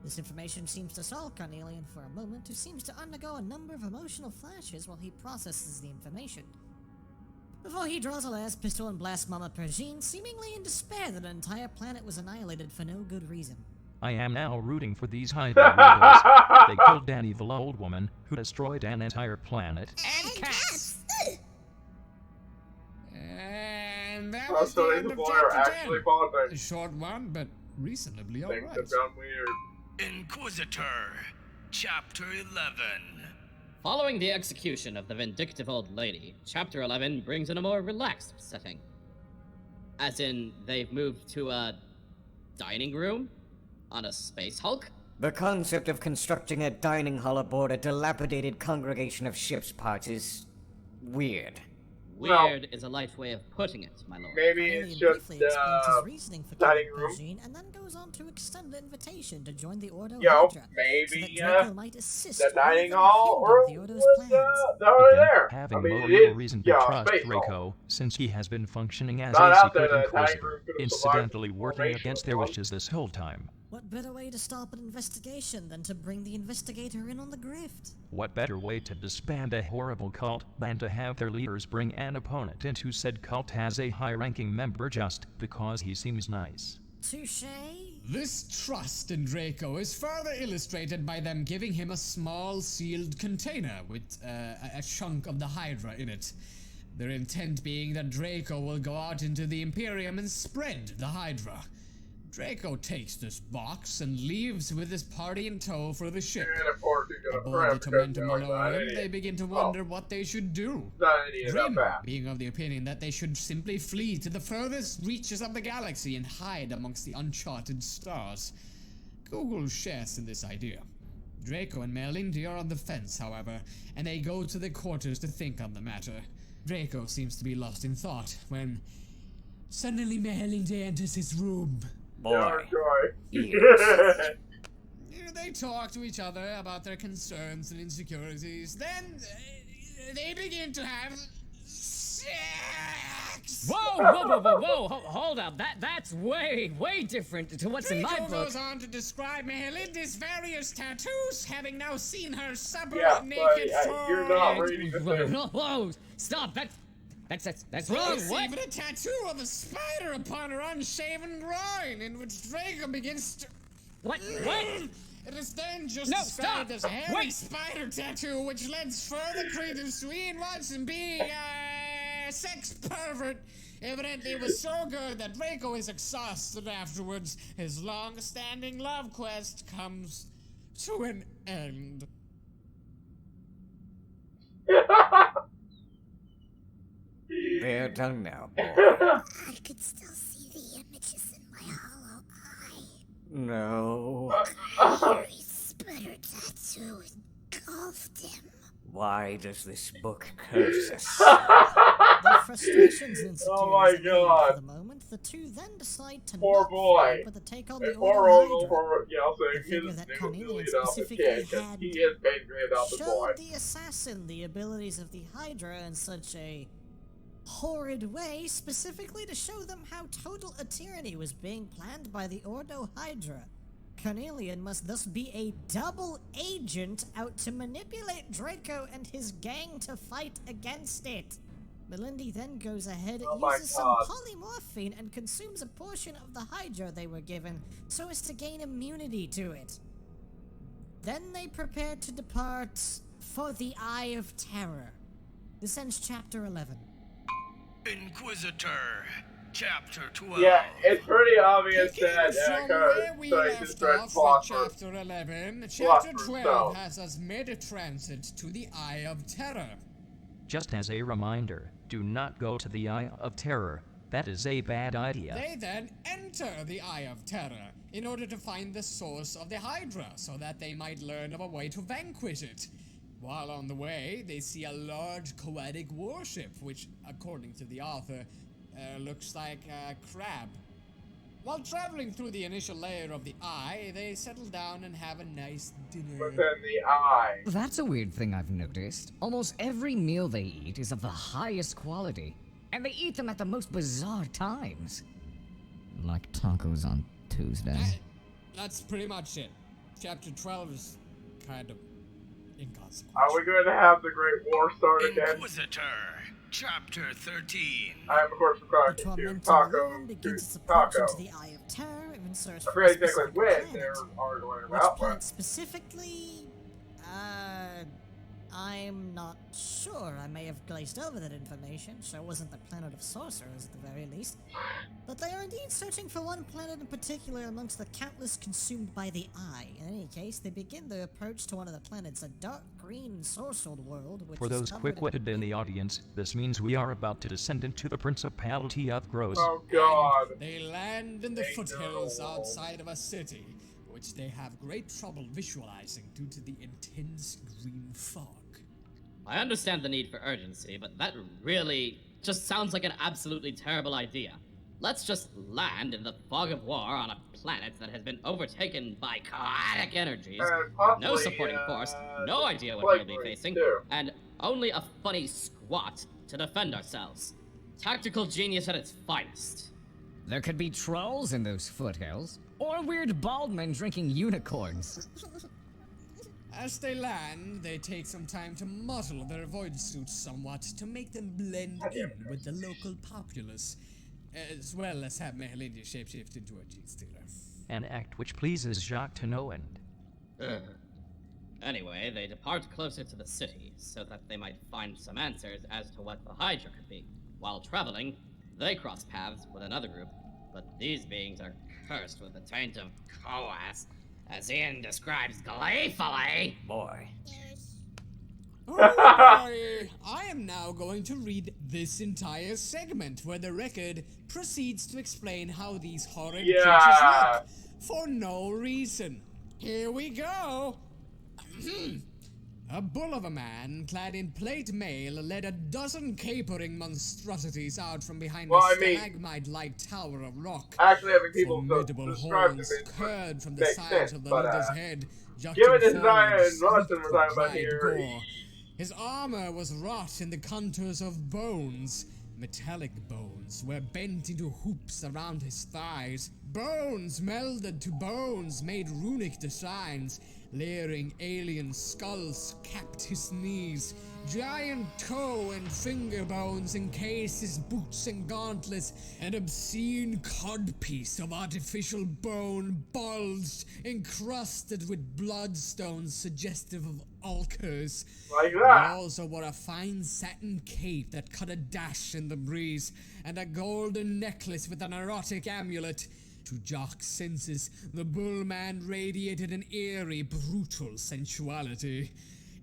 This information seems to solve Carnelian for a moment, who seems to undergo a number of emotional flashes while he processes the information. Before he draws a last pistol and blasts Mama Pergine, seemingly in despair that an entire planet was annihilated for no good reason. I am now rooting for these Hydra weirdos. They killed an evil old woman who destroyed an entire planet. And cats! And that Oh, was so the these end of people are chapter actually 10. pausing. A short one, but reasonably Things alright. have gone weird. Inquisitor, Chapter 11. Following the execution of the vindictive old lady, Chapter 11 brings in a more relaxed setting. As in, they've moved to a dining room on a space hulk? The concept of constructing a dining hall aboard a dilapidated congregation of ship's parts is weird. Weird is a light way of putting it, my lord. Maybe it's Carnelian just briefly explains his reasoning for dining killing room. Pergine, and then goes on to extend the invitation to join the Ordo Yo, Hydra, maybe so that Draco might assist the rather dining than hall hinder or the Ordo's was plans. already Again, there. having I mean, no it real is, reason to yeah, trust space Draco, hall. since he has been functioning as Not a out there, secret the dining Inquisitor, room could have survived incidentally the working formation against of their one. wishes this whole time. What better way to stop an investigation than to bring the investigator in on the grift? What better way to disband a horrible cult than to have their leaders bring an opponent into said cult as a high-ranking member just because he seems nice? Touché? This trust in Draco is further illustrated by them giving him a small sealed container with a chunk of the Hydra in it. Their intent being that Draco will go out into the Imperium and spread the Hydra. Draco takes this box and leaves with his party in tow for the ship. And of course he's gonna Aboard the prep because Tormentum he's not an Malorium, idiot. they begin to wonder what they should do. He's not an idiot that Grim fast. being of the opinion that they should simply flee to the furthest reaches of the galaxy and hide amongst the uncharted stars. Google shares in this idea. Draco and Merlindi are on the fence, however, and they go to their quarters to think on the matter. Draco seems to be lost in thought when suddenly Merlindi enters his room. Boy. They talk to each other about their concerns and insecurities. Then they begin to have sex. Whoa! Hold up. That's way different to what's in my Draco book. goes on to describe Mehelinda's various tattoos, having now seen her separate Yeah, naked but you're not forehead. reading the thing. Whoa! Stop! That's wrong. There's What? even a tattoo of a spider upon her unshaven groin, in which Draco begins to. What? It is then just No, described stop! as a hairy Wait! spider tattoo, which lends further credence to Ian Watson being a sex pervert. Evidently, it was so good that Draco is exhausted afterwards. His long-standing love quest comes to an end. They're done now, boy. I could still see the images in my hollow eye. No. A hairy spitter tattoo engulfed him. Why does this book curse us? Their frustrations and Oh my insecurities allayed God. for the moment, the two then decide to Poor not boy. flee, but to take on the Poor Order Ogle Hydra. for, The saying figure his that newly Cornelius adopted specifically kid, because had he is basically adopted boy. showed the assassin the abilities of the Hydra in such a horrid way, specifically to show them how total a tyranny was being planned by the Ordo Hydra. Cornelian must thus be a double agent out to manipulate Draco and his gang to fight against it. Melindy then goes ahead, uses some polymorphine, and consumes a portion of the Hydra they were given so as to gain immunity to it. Then they prepare to depart for the Eye of Terror. This ends chapter 11. Inquisitor, chapter 12. Yeah, it's pretty obvious that From where we left off with chapter 11, chapter 12 has us made a transit to the Eye of Terror. Just as a reminder, do not go to the Eye of Terror. That is a bad idea. They then enter the Eye of Terror in order to find the source of the Hydra so that they might learn of a way to vanquish it. While on the way, they see a large Coetic warship, which, according to the author, looks like a crab. While traveling through the initial layer of the eye, they settle down and have a nice dinner. Within the eye. That's a weird thing I've noticed. Almost every meal they eat is of the highest quality, and they eat them at the most bizarre times. Like tacos on Tuesday. That's pretty much it. Chapter 12 is kind of inconsequential. Are we going to have the Great War start again? Inquisitor, chapter 13. I am, of course, The referring to tormented Taco. worm begins its approach Taco. into the Eye of Terror and search I for a forget exactly specific when planet. they're going Which about, planet but specifically? I'm not sure. I may have glazed over that information. Sure wasn't the planet of sorcerers at the very least. But they are indeed searching for one planet in particular amongst the countless consumed by the eye. In any case, they begin their approach to one of the planets, a dark green ensorcelled world, which For is those covered quick-witted in the audience, this means we are about to descend into the Principality of Gross. oh god. They land in the foothills outside of a city, which they have great trouble visualizing due to the intense green fog. I understand the need for urgency, but that really just sounds like an absolutely terrible idea. Let's just land in the fog of war on a planet that has been overtaken by chaotic energies, possibly, no supporting force, no idea what we'll be facing, too. and only a funny squat to defend ourselves. Tactical genius at its finest. There could be trolls in those foothills, or weird bald men drinking unicorns. As they land, they take some time to muzzle their void suits somewhat to make them blend in with the local populace, as well as have Mehelindia shapeshift into a cheese stealer. An act which pleases Jacques to no end. Anyway, they depart closer to the city so that they might find some answers as to what the Hydra could be. While traveling, they cross paths with another group, but these beings are cursed with the taint of Coas, as Ian describes gleefully. Boy. Oh boy! I am now going to read this entire segment where the record proceeds to explain how these horrid creatures look for no reason. Here we go! A bull of a man, clad in plate mail, led a dozen capering monstrosities out from behind a stalagmite-like tower of rock. Actually, having people Formidable describe horns it curved from the makes sides sense, of the but, leader's head, given his jutting design forward, and Watson sleek we're talking with about dried here, gore. His armor was wrought in the contours of bones. Metallic bones were bent into hoops around his thighs. Bones melded to bones made runic designs. Layering alien skulls capped his knees. Giant toe and finger bones encased his boots and gauntlets. An obscene codpiece of artificial bone bulged, encrusted with bloodstones suggestive of ulcers. Like that. He also wore a fine satin cape that cut a dash in the breeze, and a golden necklace with an erotic amulet. To Jock's senses, the bullman radiated an eerie, brutal sensuality.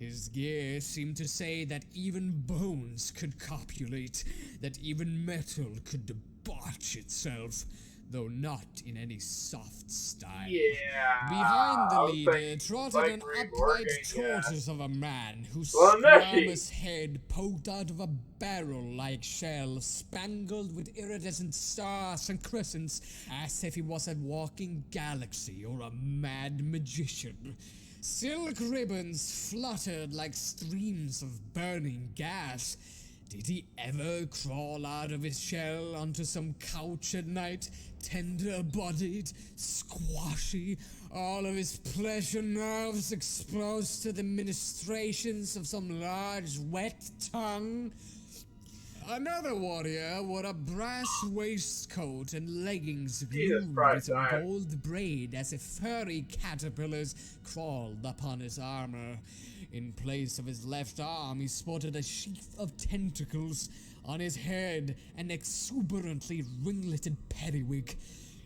His gear seemed to say that even bones could copulate, that even metal could debauch itself, though not in any soft style. Yeah. Behind the I was leader thinking trotted like an we're upright working, tortoise of a man whose Laneshi. squamous head poked out of a barrel-like shell spangled with iridescent stars and crescents, as if he was a walking galaxy or a mad magician. Silk ribbons fluttered like streams of burning gas. Did he ever crawl out of his shell onto some couch at night, tender-bodied, squashy, all of his pleasure nerves exposed to the ministrations of some large, wet tongue? Another warrior wore a brass waistcoat and leggings glued with some gold braid as if furry caterpillars crawled upon his armor. In place of his left arm, he sported a sheath of tentacles. On his head, an exuberantly ringleted periwig.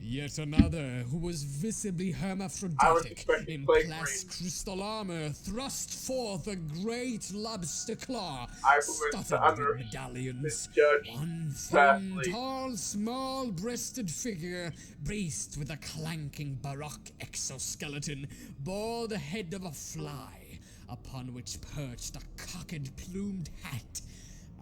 Yet another, who was visibly hermaphroditic, in glass crystal armor, thrust forth a great lobster claw, studded with medallions. One thin, tall, small-breasted figure, braced with a clanking baroque exoskeleton, bore the head of a fly, upon which perched a cocked plumed hat.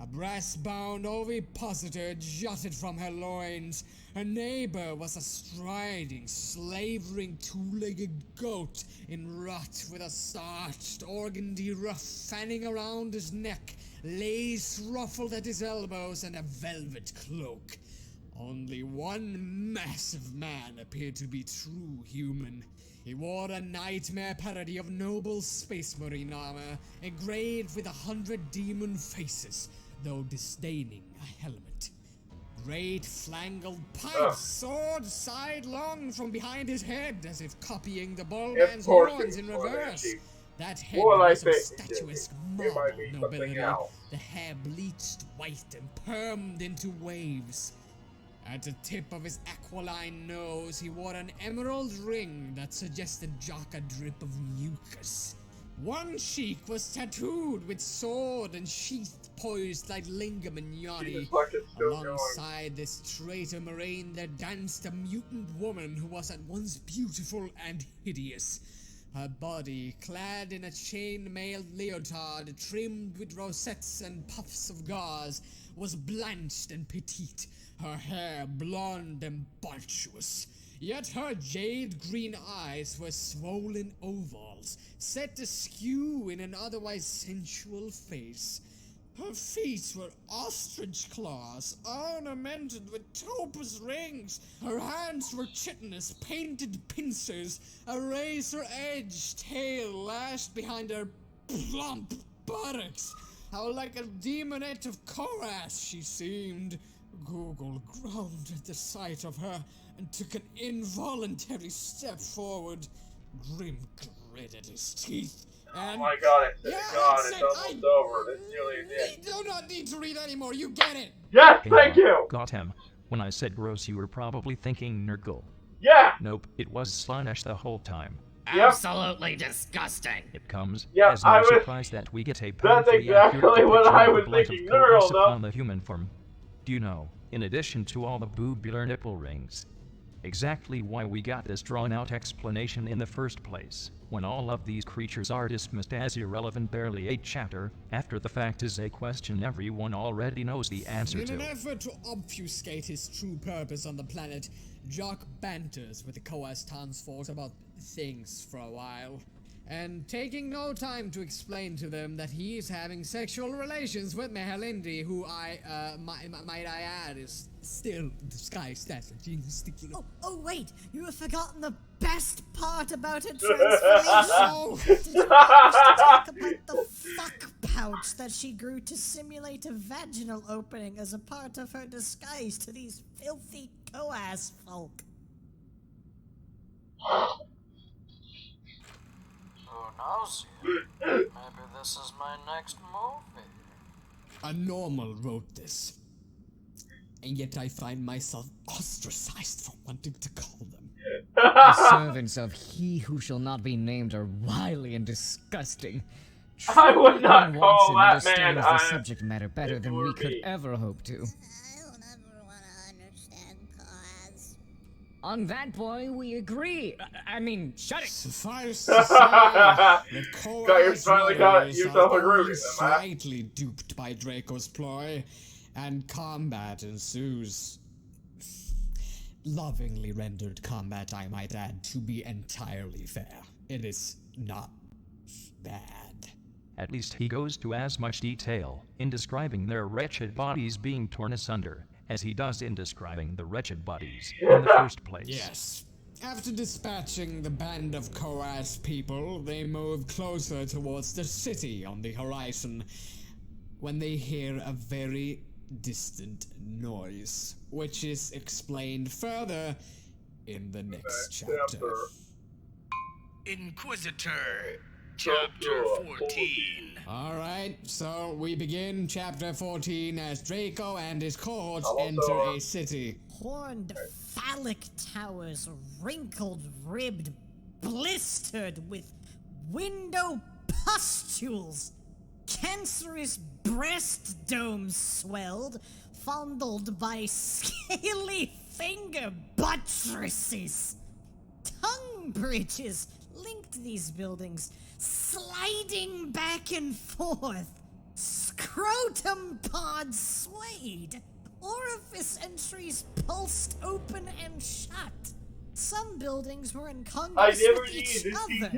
A brass-bound ovipositor jutted from her loins. Her neighbor was a striding, slavering, two-legged goat in rut with a starched organdy ruff fanning around his neck, lace ruffled at his elbows, and a velvet cloak. Only one massive man appeared to be true human. He wore a nightmare parody of noble space marine armor, engraved with 100 demon faces, though disdaining a helmet. Great flangled pipes soared sidelong from behind his head, as if copying the bullman's horns in reverse. That head was of statuesque marble nobility, the hair bleached white and permed into waves. At the tip of his aquiline nose, he wore an emerald ring that suggested a drip of mucus. One cheek was tattooed with sword and sheath poised like lingua mignani. Alongside this traitor marine there danced a mutant woman who was at once beautiful and hideous. Her body, clad in a chain-mailed leotard trimmed with rosettes and puffs of gauze, was blanched and petite, her hair blonde and voluptuous. Yet her jade-green eyes were swollen ovals, set askew in an otherwise sensual face. Her feet were ostrich claws, ornamented with topaz rings. Her hands were chitinous, painted pincers, a razor-edged tail lashed behind her plump buttocks. How like a demonette of Korath she seemed. Google groaned at the sight of her and took an involuntary step forward. Grim gritted his teeth. And oh my god, it's almost over. That's nearly the end. You do not need to read anymore, you get it! Yes, thank you! Got him. When I said gross, you were probably thinking Nurgle. Yeah! Nope, it was Slanesh the whole time. Absolutely disgusting! It comes as no surprise that we get a painfully exactly what I was thinking, Nurgle, upon the human form. Do you know, in addition to all the boobular nipple rings, exactly why we got this drawn-out explanation in the first place, when all of these creatures are dismissed as irrelevant barely a chapter after the fact, is a question everyone already knows the answer to. In an effort to obfuscate his true purpose on the planet, Jock banters with the Coas townsfolk about things for a while, and taking no time to explain to them that he is having sexual relations with Mehelindi, who might I add, is still disguised as a genius. Oh wait, you have forgotten the best part about her transformation. Did you manage to talk about the fuck pouch that she grew to simulate a vaginal opening as a part of her disguise to these filthy Coas folk? Who knows yet? Maybe this is my next movie. A normal wrote this, and yet I find myself ostracized for wanting to call them. The servants of he who shall not be named are wily and disgusting. I would not Ian call Watson that man understands the subject matter better than we could be. ever hope to. I don't ever want to understand Coaz. On that, boy, we agree. I mean, shut it. Suffice to say that Coaz finally got warriors yourself are a groovy, only then, slightly duped by Draco's ploy, and combat ensues. Lovingly rendered combat, I might add, to be entirely fair. It is not bad. At least he goes to as much detail in describing their wretched bodies being torn asunder as he does in describing the wretched bodies in the first place. Yes. After dispatching the band of Coaz people, they move closer towards the city on the horizon when they hear a very distant noise, which is explained further in the next chapter. Inquisitor, Chapter 14. Alright, so we begin Chapter 14 as Draco and his cohorts enter a city. Horned phallic towers, wrinkled, ribbed, blistered with window pustules. Cancerous breast domes swelled, fondled by scaly finger buttresses. Tongue bridges linked these buildings, sliding back and forth. Scrotum pods swayed. Orifice entries pulsed open and shut. Some buildings were incongruous with each other.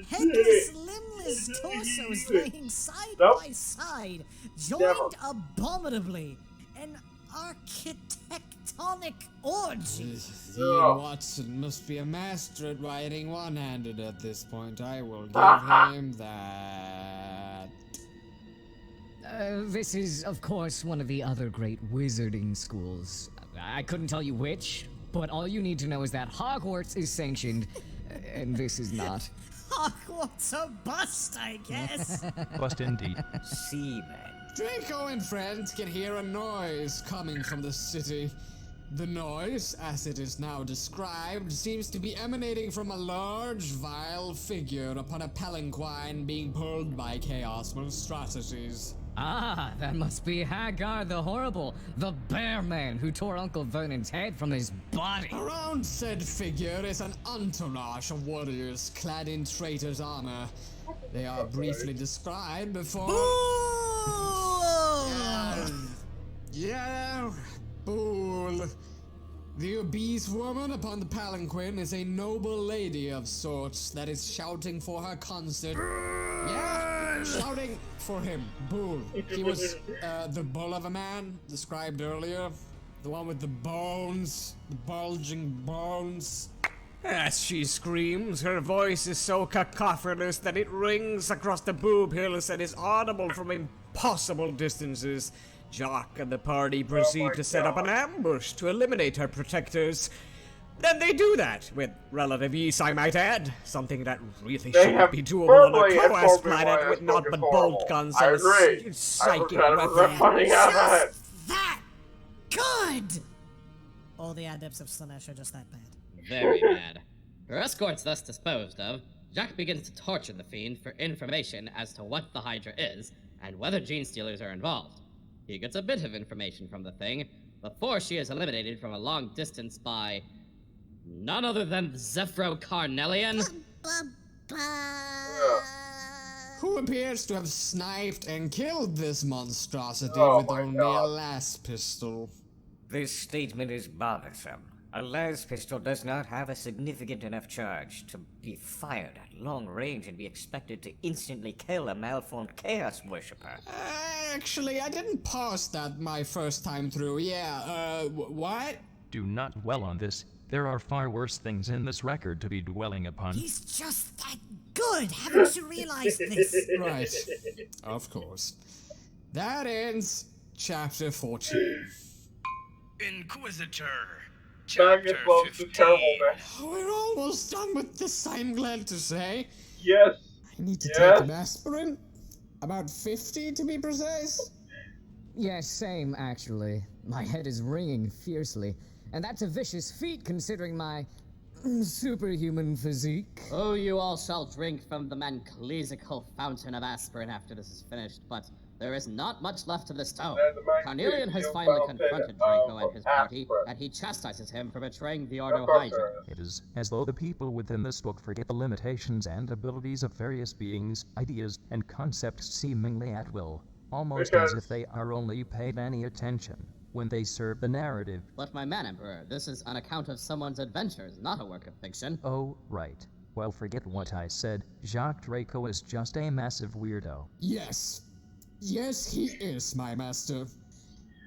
Headless, limbless torsos laying side by side, joined abominably. An architectonic orgy. Ian Watson must be a master at writing one-handed at this point. I will give him that. This is, of course, one of the other great wizarding schools. I couldn't tell you which, but all you need to know is that Hogwarts is sanctioned, and this is not. Hogwarts a bust, I guess. Bust indeed. See, man. Draco and friends can hear a noise coming from the city. The noise, as it is now described, seems to be emanating from a large, vile figure upon a palanquin being pulled by chaos monstrosities. Ah, that must be Hagar the Horrible, the bear man who tore Uncle Vernon's head from his body. Around said figure is an entourage of warriors clad in traitor's armor. They are briefly described before... Yeah, bull. The obese woman upon the palanquin is a noble lady of sorts that is shouting for her concert. Yeah, shouting for him. Bull. He was the bull of a man described earlier. The one with the bones, the bulging bones. As she screams, her voice is so cacophonous that it rings across the boob hills and is audible from impossible distances. Jock and the party proceed to set up an ambush to eliminate her protectors. Then they do that, with relative ease, I might add. Something that really shouldn't be doable on a Coas planet with naught but bolt guns and a psychic weapon. Just that good! All the adepts of Slanesh are just that bad. Very bad. Her escorts thus disposed of, Jack begins to torture the Fiend for information as to what the Hydra is, and whether gene stealers are involved. He gets a bit of information from the thing, before she is eliminated from a long distance by... none other than Zephyro Carnelian? Who appears to have sniped and killed this monstrosity with only a las pistol. This statement is bothersome. A las pistol does not have a significant enough charge to be fired at long range and be expected to instantly kill a malformed chaos worshipper. Actually, I didn't pass that my first time through. Yeah, what? Do not dwell on this. There are far worse things in this record to be dwelling upon. He's just that good! Haven't you realized this? Right. Of course. That ends Chapter 14. Inquisitor, Chapter 15. We're almost done with this, I'm glad to say. Yes. I need to take an aspirin. About 50 to be precise. Yes, same, actually. My head is ringing fiercely. And that's a vicious feat considering my... superhuman physique. Oh, you all shall drink from the manclesical fountain of aspirin after this is finished, but there is not much left of this tome. Carnelian has finally confronted Draco and his party, and he chastises him for betraying the Ordo Hydra. It is as though the people within this book forget the limitations and abilities of various beings, ideas, and concepts seemingly at will, almost as if they are only paid any attention when they serve the narrative. But my man, Emperor, this is an account of someone's adventures, not a work of fiction. Oh, right. Well, forget what I said. Jacques Draco is just a massive weirdo. Yes. Yes, he is, my master.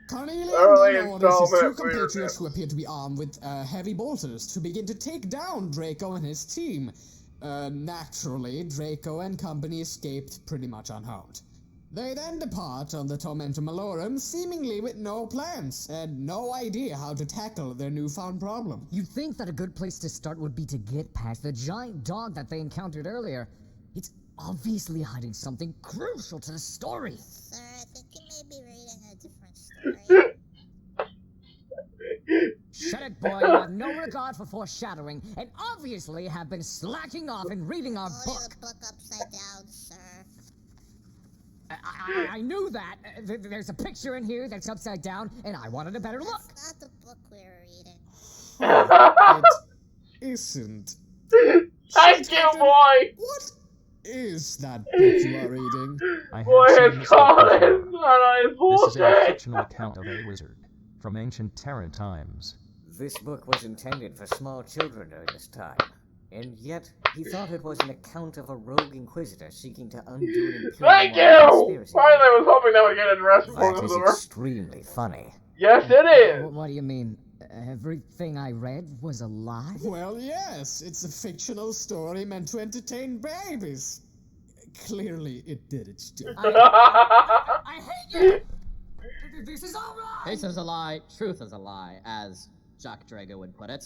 Carnelian Early orders his two installment compatriots who appear to be armed with heavy bolters to begin to take down Draco and his team. Naturally, Draco and company escaped pretty much unharmed. They then depart on the Tormentum Malorum, seemingly with no plans and no idea how to tackle their newfound problem. You'd think that a good place to start would be to get past the giant dog that they encountered earlier. It's obviously hiding something crucial to the story. Sir, I think you may be reading a different story. Shut it, boy. You have no regard for foreshadowing, and obviously have been slacking off and reading our book. Hold your book upside down, sir. I knew that. There's a picture in here that's upside down, and I wanted a better look. That's not the book we were reading. It isn't. Thank you, boy! What is that book you are reading? I have Boy, seen it's this called book it. before. This is a fictional account of a wizard from ancient Terran times. This book was intended for small children during this time, and yet he thought it was an account of a rogue Inquisitor seeking to undo an imperial Thank you! Finally, I was hoping that would get addressed before That this is was over. extremely funny. Yes, it is! What do you mean? Everything I read was a lie? Well, yes, it's a fictional story meant to entertain babies. Clearly, it did its job. I hate you! This is all wrong! This is a lie, truth is a lie, as Jacques Draco would put it.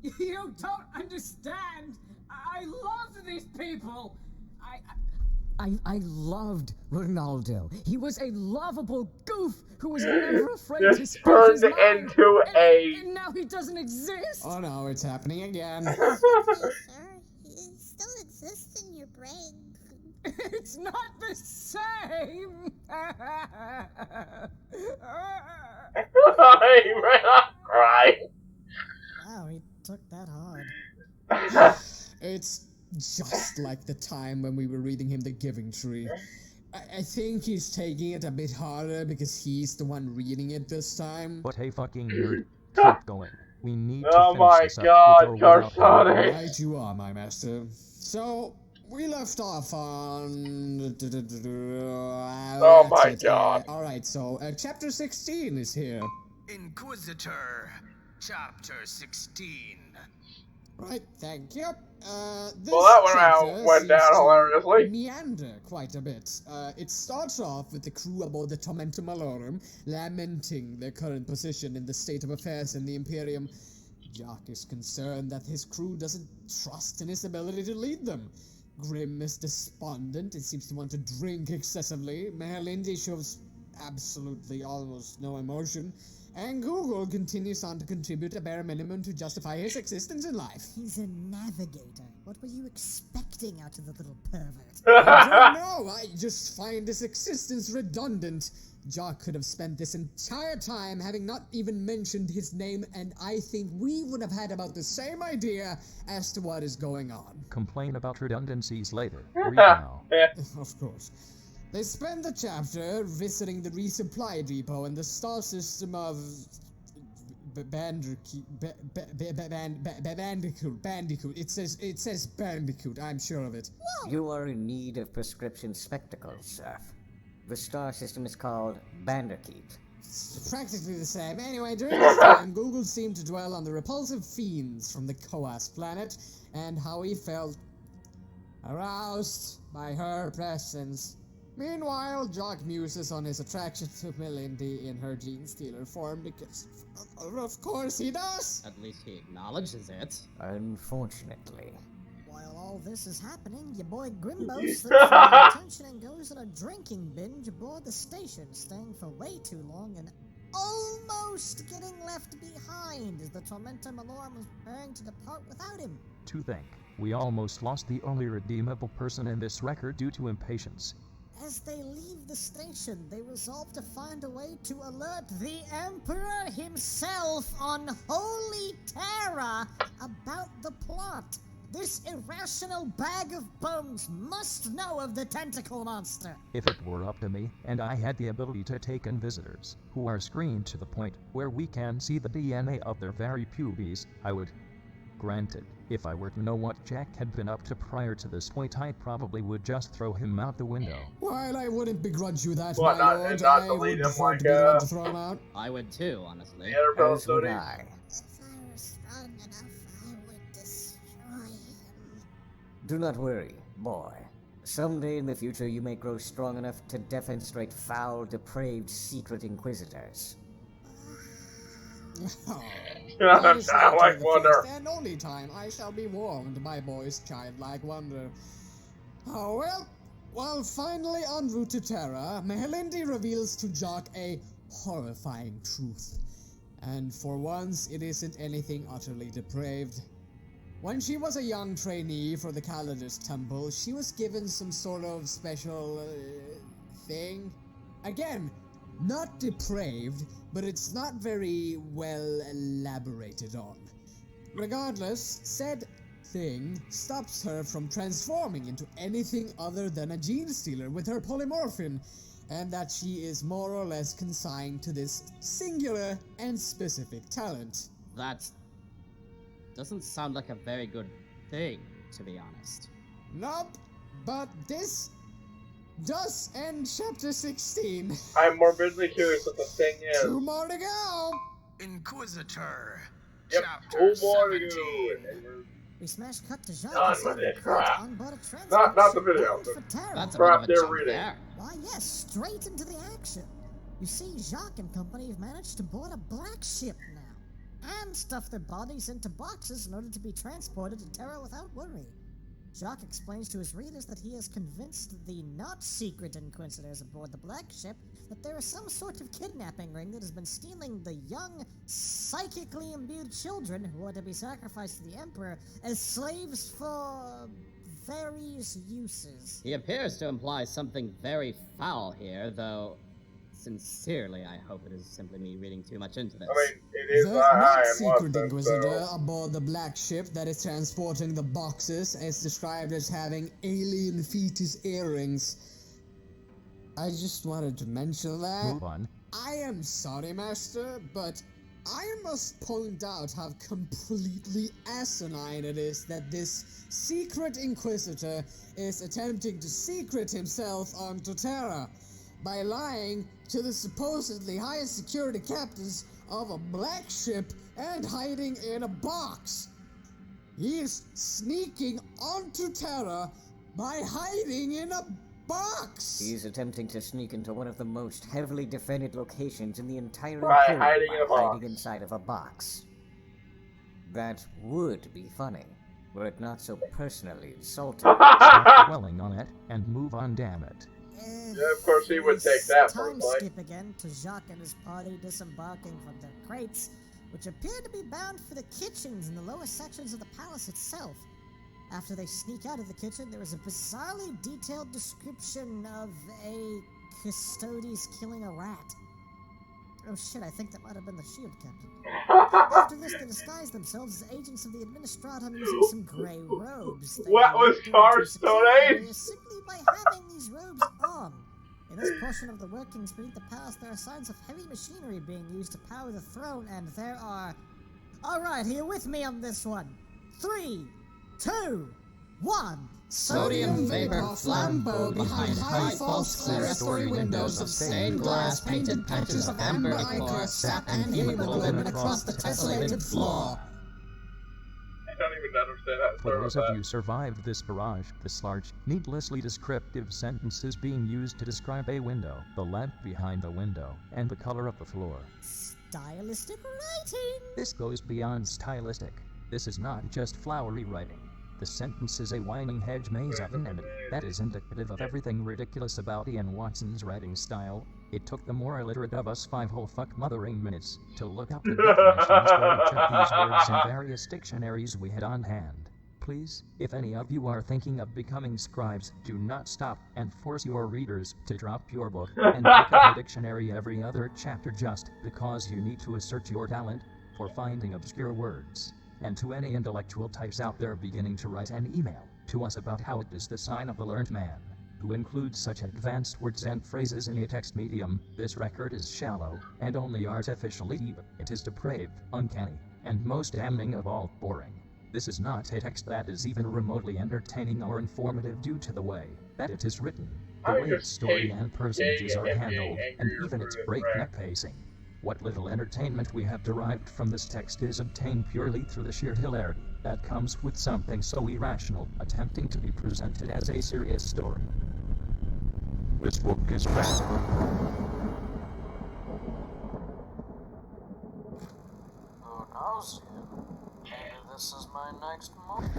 You don't understand! I loved these people! I loved Ronaldo. He was a lovable goof who was never afraid to Just speak turned his mind. into And now he doesn't exist! Oh no, it's happening again. Sir, he still exists in your brain. It's not the same! He ran off crying. Wow, he took that hard. It's just like the time when we were reading him The Giving Tree. I think he's taking it a bit harder because he's the one reading it this time. What a fucking nerd. Keep going. We need to Oh finish my this up God, with or without Carsonic. Right you are, my master. So, we left off on... Oh my God. Alright, so chapter 16 is here. Inquisitor, chapter 16. Right, thank you. This Well, that one chapter went down seems to hilariously. meander quite a bit. It starts off with the crew aboard the Tormentum Malorum lamenting their current position in the state of affairs in the Imperium. Jacques is concerned that his crew doesn't trust in his ability to lead them. Grim is despondent and seems to want to drink excessively. Lindy shows absolutely almost no emotion. And Google continues on to contribute a bare minimum to justify his existence in life. He's a navigator. What were you expecting out of the little pervert? I don't know, I just find his existence redundant. Jock could have spent this entire time having not even mentioned his name, and I think we would have had about the same idea as to what is going on. Complain about redundancies later. Read now. Of course. They spend the chapter visiting the resupply depot and the star system of Bandicoot. It says Bandicoot, I'm sure of it. You are in need of prescription spectacles, sir. The star system is called Bandicoot. It's practically the same. Anyway, during this time, Google seemed to dwell on the repulsive fiends from the Coas planet and how he felt aroused by her presence. Meanwhile, Jock muses on his attraction to Melindy in her gene stealer form because, of course, he does. At least he acknowledges it. Unfortunately. While all this is happening, your boy Grimbo slips from the attention and goes on a drinking binge aboard the station, staying for way too long and almost getting left behind as the Tormentor Malorum was preparing to depart without him. To think, we almost lost the only redeemable person in this record due to impatience. As they leave the station, they resolve to find a way to alert the Emperor himself on Holy Terra about the plot. This irrational bag of bones must know of the tentacle monster. If it were up to me, and I had the ability to take in visitors, who are screened to the point where we can see the DNA of their very pubes, I would. Granted, if I were to know what Jack had been up to prior to this point, I probably would just throw him out the window. While I wouldn't begrudge you that, What, my not- lord, not I delete would him prefer like, to be the one to throw him out. I would too, honestly. The other As would Sony? I. If I were strong enough, I would destroy him. Do not worry, boy. Someday in the future you may grow strong enough to defenestrate foul, depraved, secret inquisitors. Oh, Yeah, that is childlike later the wonder. first and only time I shall be warned, my boy's childlike wonder. Oh well, while finally en route to Terra, Mehelindi reveals to Jock a horrifying truth. And for once, it isn't anything utterly depraved. When she was a young trainee for the Calidus Temple, she was given some sort of special thing. Again, not depraved, but it's not very well elaborated on. Regardless, said thing stops her from transforming into anything other than a gene stealer with her polymorphin, and that she is more or less consigned to this singular and specific talent. That doesn't sound like a very good thing, to be honest. Nope, but this does end chapter 16. I'm morbidly curious what the thing is. 2 more to go. Inquisitor. Yep, Chapter 2 more to 17. go. We smash cut to Jacques Done inside with it, the crap. on board a transport Not the ship video, bound but for Terra. That's a crap bit of a they're jump reading. there. Why, yes, straight into the action. You see, Jacques and company have managed to board a black ship now, and stuff their bodies into boxes in order to be transported to Terra without worry. Jacques explains to his readers that he has convinced the not-secret Inquisitors aboard the black ship that there is some sort of kidnapping ring that has been stealing the young, psychically imbued children who are to be sacrificed to the Emperor as slaves for various uses. He appears to imply something very foul here, though sincerely I hope it is simply me reading too much into this. I mean, it is The high not and secret Watson, Inquisitor so. aboard the black ship that is transporting the boxes is described as having alien fetus earrings. I just wanted to mention that. Move on. I am sorry, Master, but I must point out how completely asinine it is that this secret Inquisitor is attempting to secret himself onto Terra by lying to the supposedly highest security captains of a black ship and hiding in a box. He is sneaking onto Terra by hiding in a box. He's attempting to sneak into one of the most heavily defended locations in the entire By Imperium hiding in a by box. hiding inside of a box. That would be funny, were it not so personally insulting. Stop dwelling on it and move on, damn it. Yeah, of course he would take that Time personally. skip again to Jacques and his party disembarking from their crates, which appear to be bound for the kitchens in the lower sections of the palace itself. After they sneak out of the kitchen, there is a bizarrely detailed description of a custodes killing a rat. Oh shit, I think that might have been the shield captain. After this, they disguise themselves as agents of the Administratum using some grey robes. They What was look into Char's secure Stone Age? areas simply by having these robes on. In this portion of the workings beneath the palace, there are signs of heavy machinery being used to power the throne, and there are... Alright, here with me on this one. 3, 2, 1. Sodium vapor flambeau behind high false clerestory windows of stained glass, painted patches of amber ichor, sap, and hemoglobin across the tessellated floor. I don't even understand that. For Sorry those about of that. you survived this barrage, this large, needlessly descriptive sentence is being used to describe a window, the lamp behind the window, and the color of the floor. Stylistic writing! This goes beyond stylistic. This is not just flowery writing. The sentence is a whining hedge maze of an enemy that is indicative of everything ridiculous about Ian Watson's writing style. It took the more illiterate of us 5 whole fuck-mothering minutes to look up the definitions for each of these words in various dictionaries we had on hand. Please, if any of you are thinking of becoming scribes, do not stop and force your readers to drop your book and pick up a dictionary every other chapter just because you need to assert your talent for finding obscure words. And to any intellectual types out there beginning to write an email to us about how it is the sign of the learned man, who includes such advanced words and phrases in a text medium, this record is shallow and only artificially deep. It is depraved, uncanny, and most damning of all, boring. This is not a text that is even remotely entertaining or informative due to the way that it is written, the way its story and personages are handled, and even its breakneck pacing. What little entertainment we have derived from this text is obtained purely through the sheer hilarity that comes with something so irrational attempting to be presented as a serious story. This book is bad. Who knows yet? Maybe this is my next move.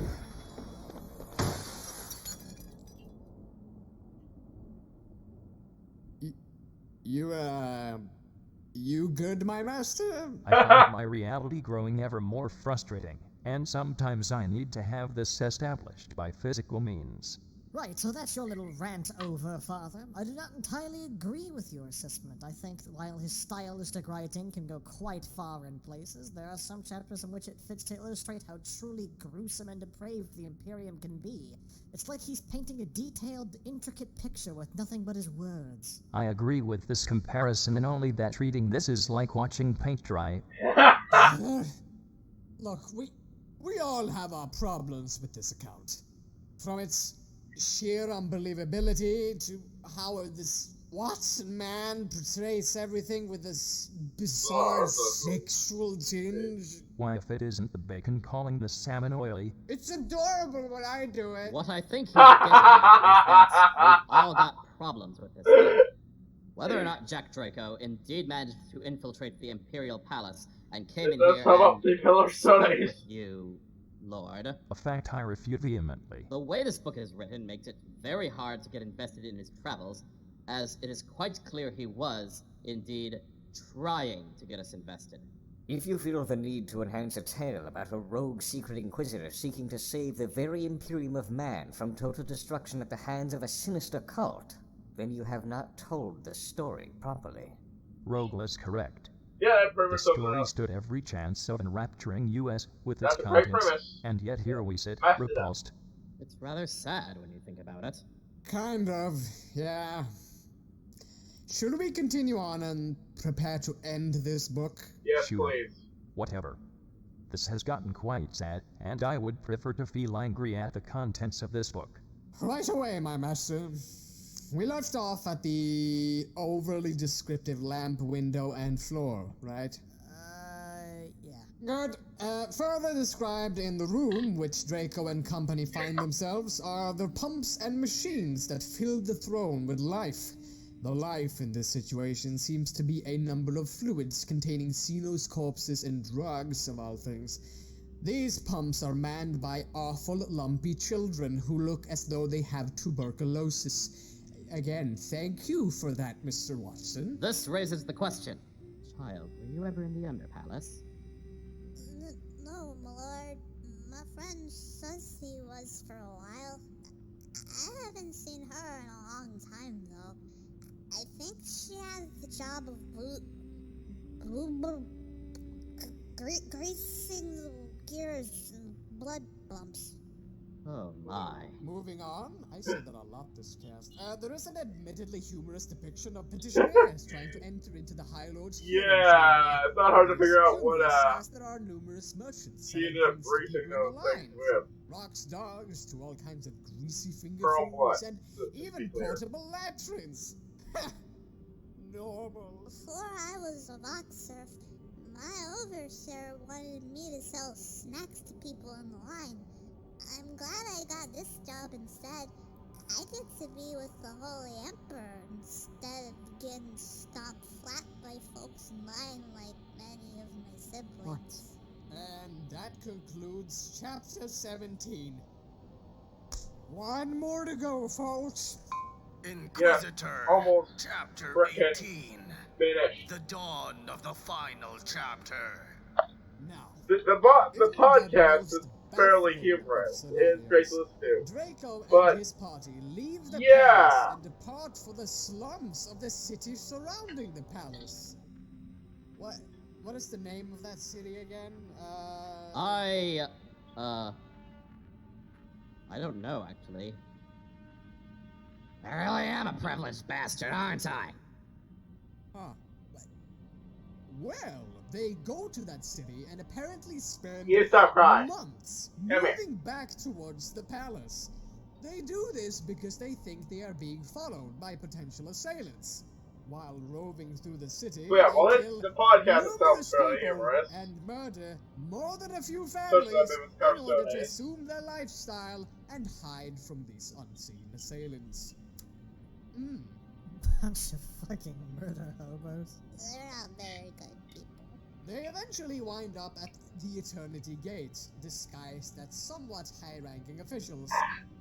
You good, my master? I find my reality growing ever more frustrating, and sometimes I need to have this established by physical means. Right, so that's your little rant over, Father. I do not entirely agree with your assessment. I think that while his stylistic writing can go quite far in places, there are some chapters in which it fits to illustrate how truly gruesome and depraved the Imperium can be. It's like he's painting a detailed, intricate picture with nothing but his words. I agree with this comparison, and only that reading this is like watching paint dry. Look, we all have our problems with this account. From its sheer unbelievability to how this Watson man portrays everything with this bizarre sexual tinge. Why, if it isn't the bacon calling the salmon oily? It's adorable when I do it. What I think he's getting at is that we've all got problems with this thing. Whether or not Jack Draco indeed managed to infiltrate the Imperial Palace and came in here and with you, Lord. A fact I refute vehemently. The way this book is written makes it very hard to get invested in his travels, as it is quite clear he was, indeed, trying to get us invested. If you feel the need to enhance a tale about a rogue secret inquisitor seeking to save the very Imperium of Man from total destruction at the hands of a sinister cult, then you have not told the story properly. Rogue is correct. Yeah, that The premise story stood every chance of enrapturing us with its contents, and yet here we sit, repulsed. It's rather sad when you think about it. Kind of, yeah. Should we continue on and prepare to end this book? Yes, Sure. please. Whatever. This has gotten quite sad, and I would prefer to feel angry at the contents of this book. Right away, my master. We left off at the overly descriptive lamp, window, and floor, right? Yeah. Good. Further described in the room which Draco and company find themselves are the pumps and machines that filled the throne with life. The life in this situation seems to be a number of fluids containing Xenos corpses and drugs, of all things. These pumps are manned by awful, lumpy children who look as though they have tuberculosis. Again, thank you for that, Mr. Watson. This raises the question. Child, were you ever in the Under Palace? No, my lord. My friend says he was for a while. I haven't seen her in a long time, though. I think she has the job of greasing the gears and blood bumps. Oh my. Moving on, I say that a lot this cast. There is an admittedly humorous depiction of petitioners trying to enter into the High Lord's. Yeah, it's not hard to figure out what there are numerous merchants. she ended up greasing those things with. Rocks, dogs, to all kinds of greasy finger From what? foods, and even portable latrines. Normal. Before I was a boxer, my overseer wanted me to sell snacks to people in the line. I'm glad I got this job instead. I get to be with the Holy Emperor instead of getting stomped flat by folks in line like many of my siblings. And that concludes chapter 17. One more to go, folks. Inquisitor, almost Chapter frickin' 18. finished. The dawn of the final chapter. Now, The in podcast most is fairly baffling humorous. of It is great to scenarios, listen to. Draco But, and his party leave the yeah. palace and depart for the slums of the city surrounding the palace. What is the name of that city again? I don't know, actually. I really am a privileged bastard, aren't I? Huh. Well, they go to that city and apparently spend You stop crying. months Come here. moving back towards the palace. They do this because they think they are being followed by potential assailants. While roving through the city, But yeah, they well, kill the podcast itself numerous is fairly people humorous. and murder more than a few Such families that it was in Carson, order to eh? assume their lifestyle and hide from these unseen assailants. Bunch of fucking murder hobos. They're not very good people. They eventually wind up at the Eternity Gate, disguised as somewhat high-ranking officials.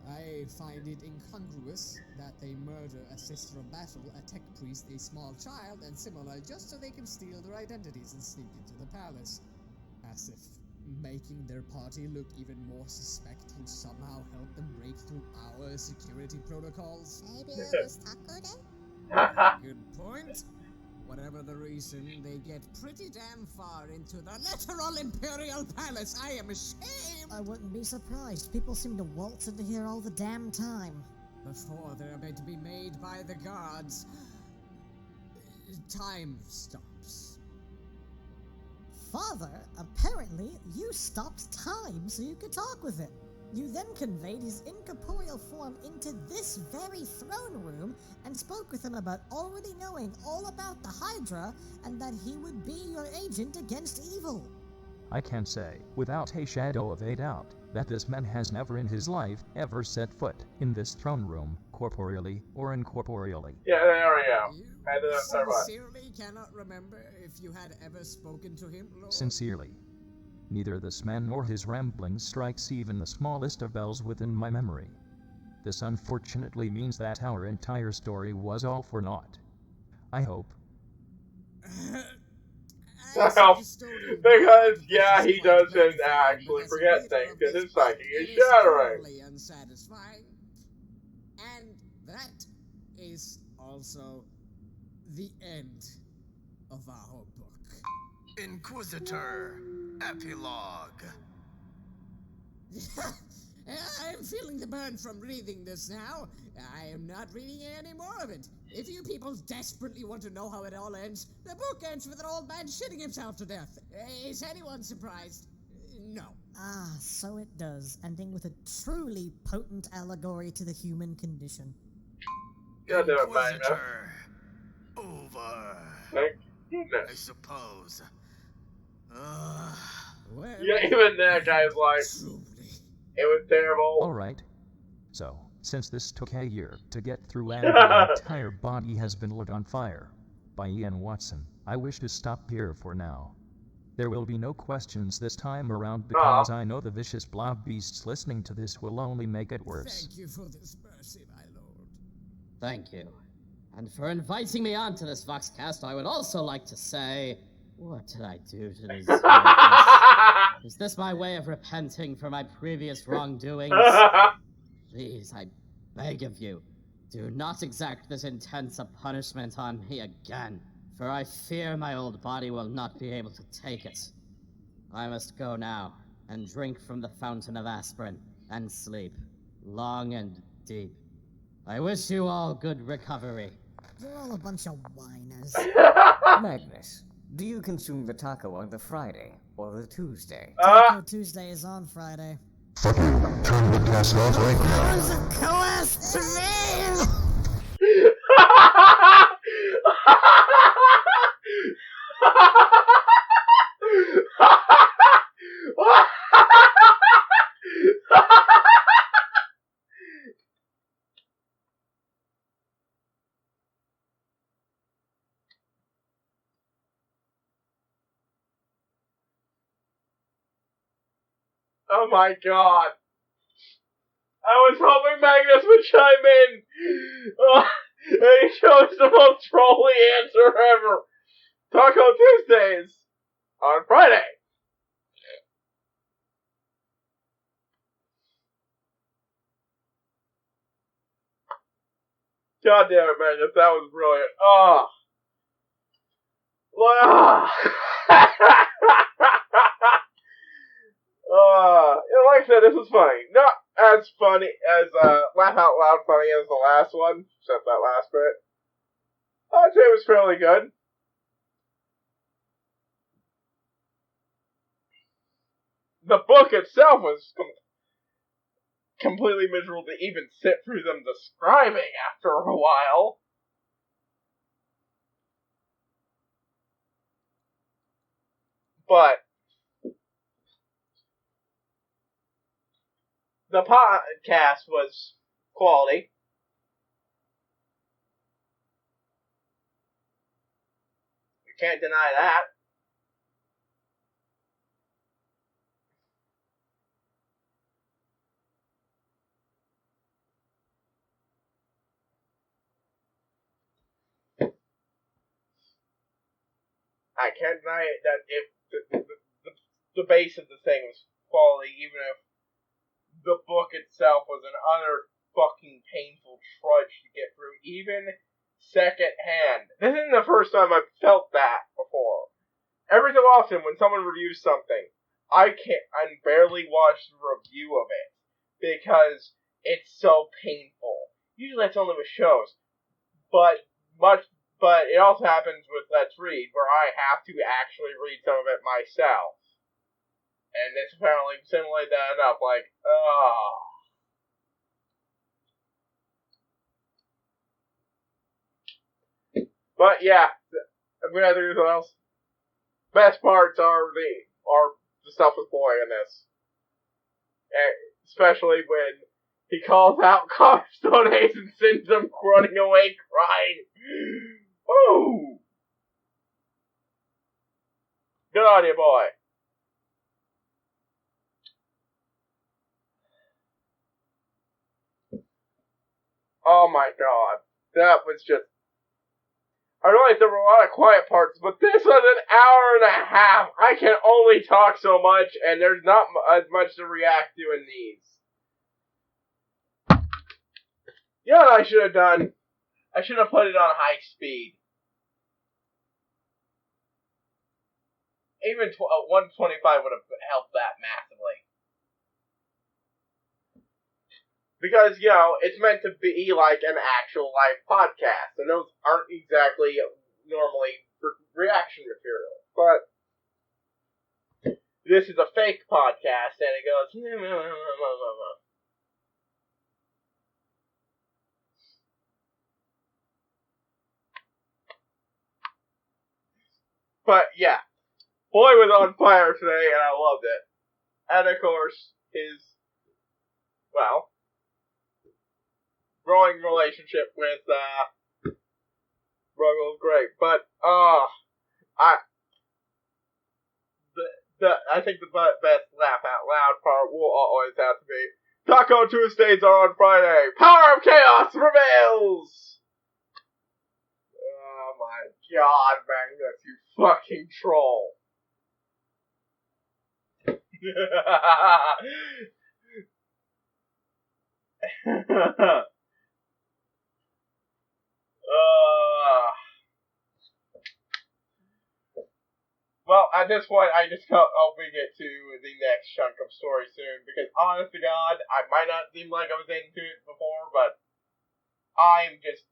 I find it incongruous that they murder a sister of battle, a tech priest, a small child, and similar just so they can steal their identities and sneak into the palace. As if making their party look even more suspect would somehow help them break through our security protocols. Maybe it was Taco Day? Good point. Whatever the reason, they get pretty damn far into the literal Imperial Palace. I am ashamed! I wouldn't be surprised. People seem to waltz into here all the damn time. Before they're meant to be made by the guards, time stops. Father, apparently you stopped time so you could talk with it. You then conveyed his incorporeal form into this very throne room and spoke with him about already knowing all about the Hydra and that he would be your agent against evil. I can say, without a shadow of a doubt, that this man has never in his life ever set foot in this throne room, corporeally or incorporeally. Yeah, there we go. You sincerely cannot remember if you had ever spoken to him, Lord? Sincerely. Neither this man nor his ramblings strikes even the smallest of bells within my memory. This unfortunately means that our entire story was all for naught. I hope. Because, yeah, he doesn't actually forget things, because his psychic is shattering. Unsatisfying. And that is also the end of our book. Inquisitor, Epilogue. I'm feeling the burn from reading this now. I am not reading any more of it. If you people desperately want to know how it all ends, the book ends with an old man shitting himself to death. Is anyone surprised? No. Ah, so it does, ending with a truly potent allegory to the human condition. God damn it, man. Inquisitor, over. Thank goodness. I suppose. Well, Yeah, even that guy's like, it was terrible. Alright. So, since this took a year to get through and my entire body has been lit on fire by Ian Watson, I wish to stop here for now. There will be no questions this time around because I know the vicious blob beasts listening to this will only make it worse. Thank you for this mercy, my lord. Thank you. And for inviting me onto this Voxcast, I would also like to say, what did I do to deserve this? Is this my way of repenting for my previous wrongdoings? Please, I beg of you, do not exact this intense a punishment on me again, for I fear my old body will not be able to take it. I must go now, and drink from the fountain of aspirin, and sleep, long and deep. I wish you all good recovery. You're all a bunch of whiners. Magnus, do you consume the taco on the Friday or the Tuesday? Taco Tuesday is on Friday. Fuck you. Turn the cast off right now. Coerced to me! Oh my god. I was hoping Magnus would chime in. And he chose the most trolly answer ever. Taco Tuesdays on Friday. God damn it, Magnus, that was brilliant. Oh. Like I said, this was funny. Not as funny as, laugh out loud funny as the last one, except that last bit. I'd say it was fairly good. The book itself was completely miserable to even sit through them describing after a while. But the podcast was quality. You can't deny that. I can't deny it that the base of the thing was quality, even if the book itself was an utter fucking painful trudge to get through, even second hand. This isn't the first time I've felt that before. Every so often, when someone reviews something, I barely watch the review of it because it's so painful. Usually that's only with shows, but it also happens with Let's Read, where I have to actually read some of it myself. And it's apparently similarly done enough, like, But yeah, I'm gonna do something else. Best parts are the stuff with Boy in this. Especially when he calls out Cobstone Ace and sends him running away crying. Ooh! Good on you, boy. Oh my god. That was just... I realize there were a lot of quiet parts, but this was an hour and a half. I can only talk so much, and there's not as much to react to in these. You know what I should have done? I should have put it on high speed. Even 125 would have helped that massively. Because, you know, it's meant to be like an actual live podcast, and those aren't exactly normally reaction material. But this is a fake podcast, and it goes... But, yeah. Boy was on fire today, and I loved it. And, of course, his, well, growing relationship with, Ruggles great. But, I think the best laugh out loud part will always have to be Taco Tuesdays are on Friday. Power of Chaos prevails! Oh my god, Magnus, you fucking troll. Well, at this point, I just hope we get to the next chunk of story soon, because honest to God, I might not seem like I was into it before, but I'm just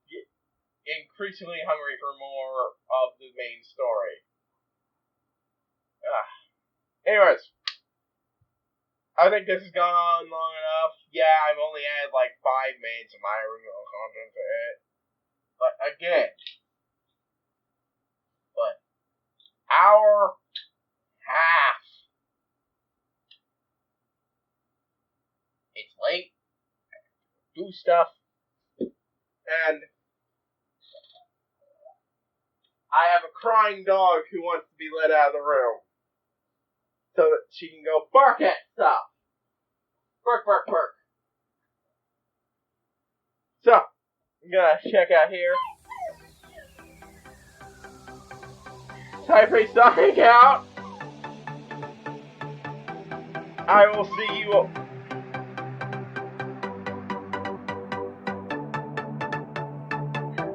increasingly hungry for more of the main story. Anyways, I think this has gone on long enough. Yeah, I've only added like 5 minutes of my original content to it. But again, hour half. It's late. Do stuff. And I have a crying dog who wants to be let out of the room. So that she can go bark at stuff. Bark, bark, bark. check out here. HighPriest signing out. I will see you.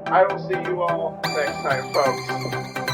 I will see you all next time, folks.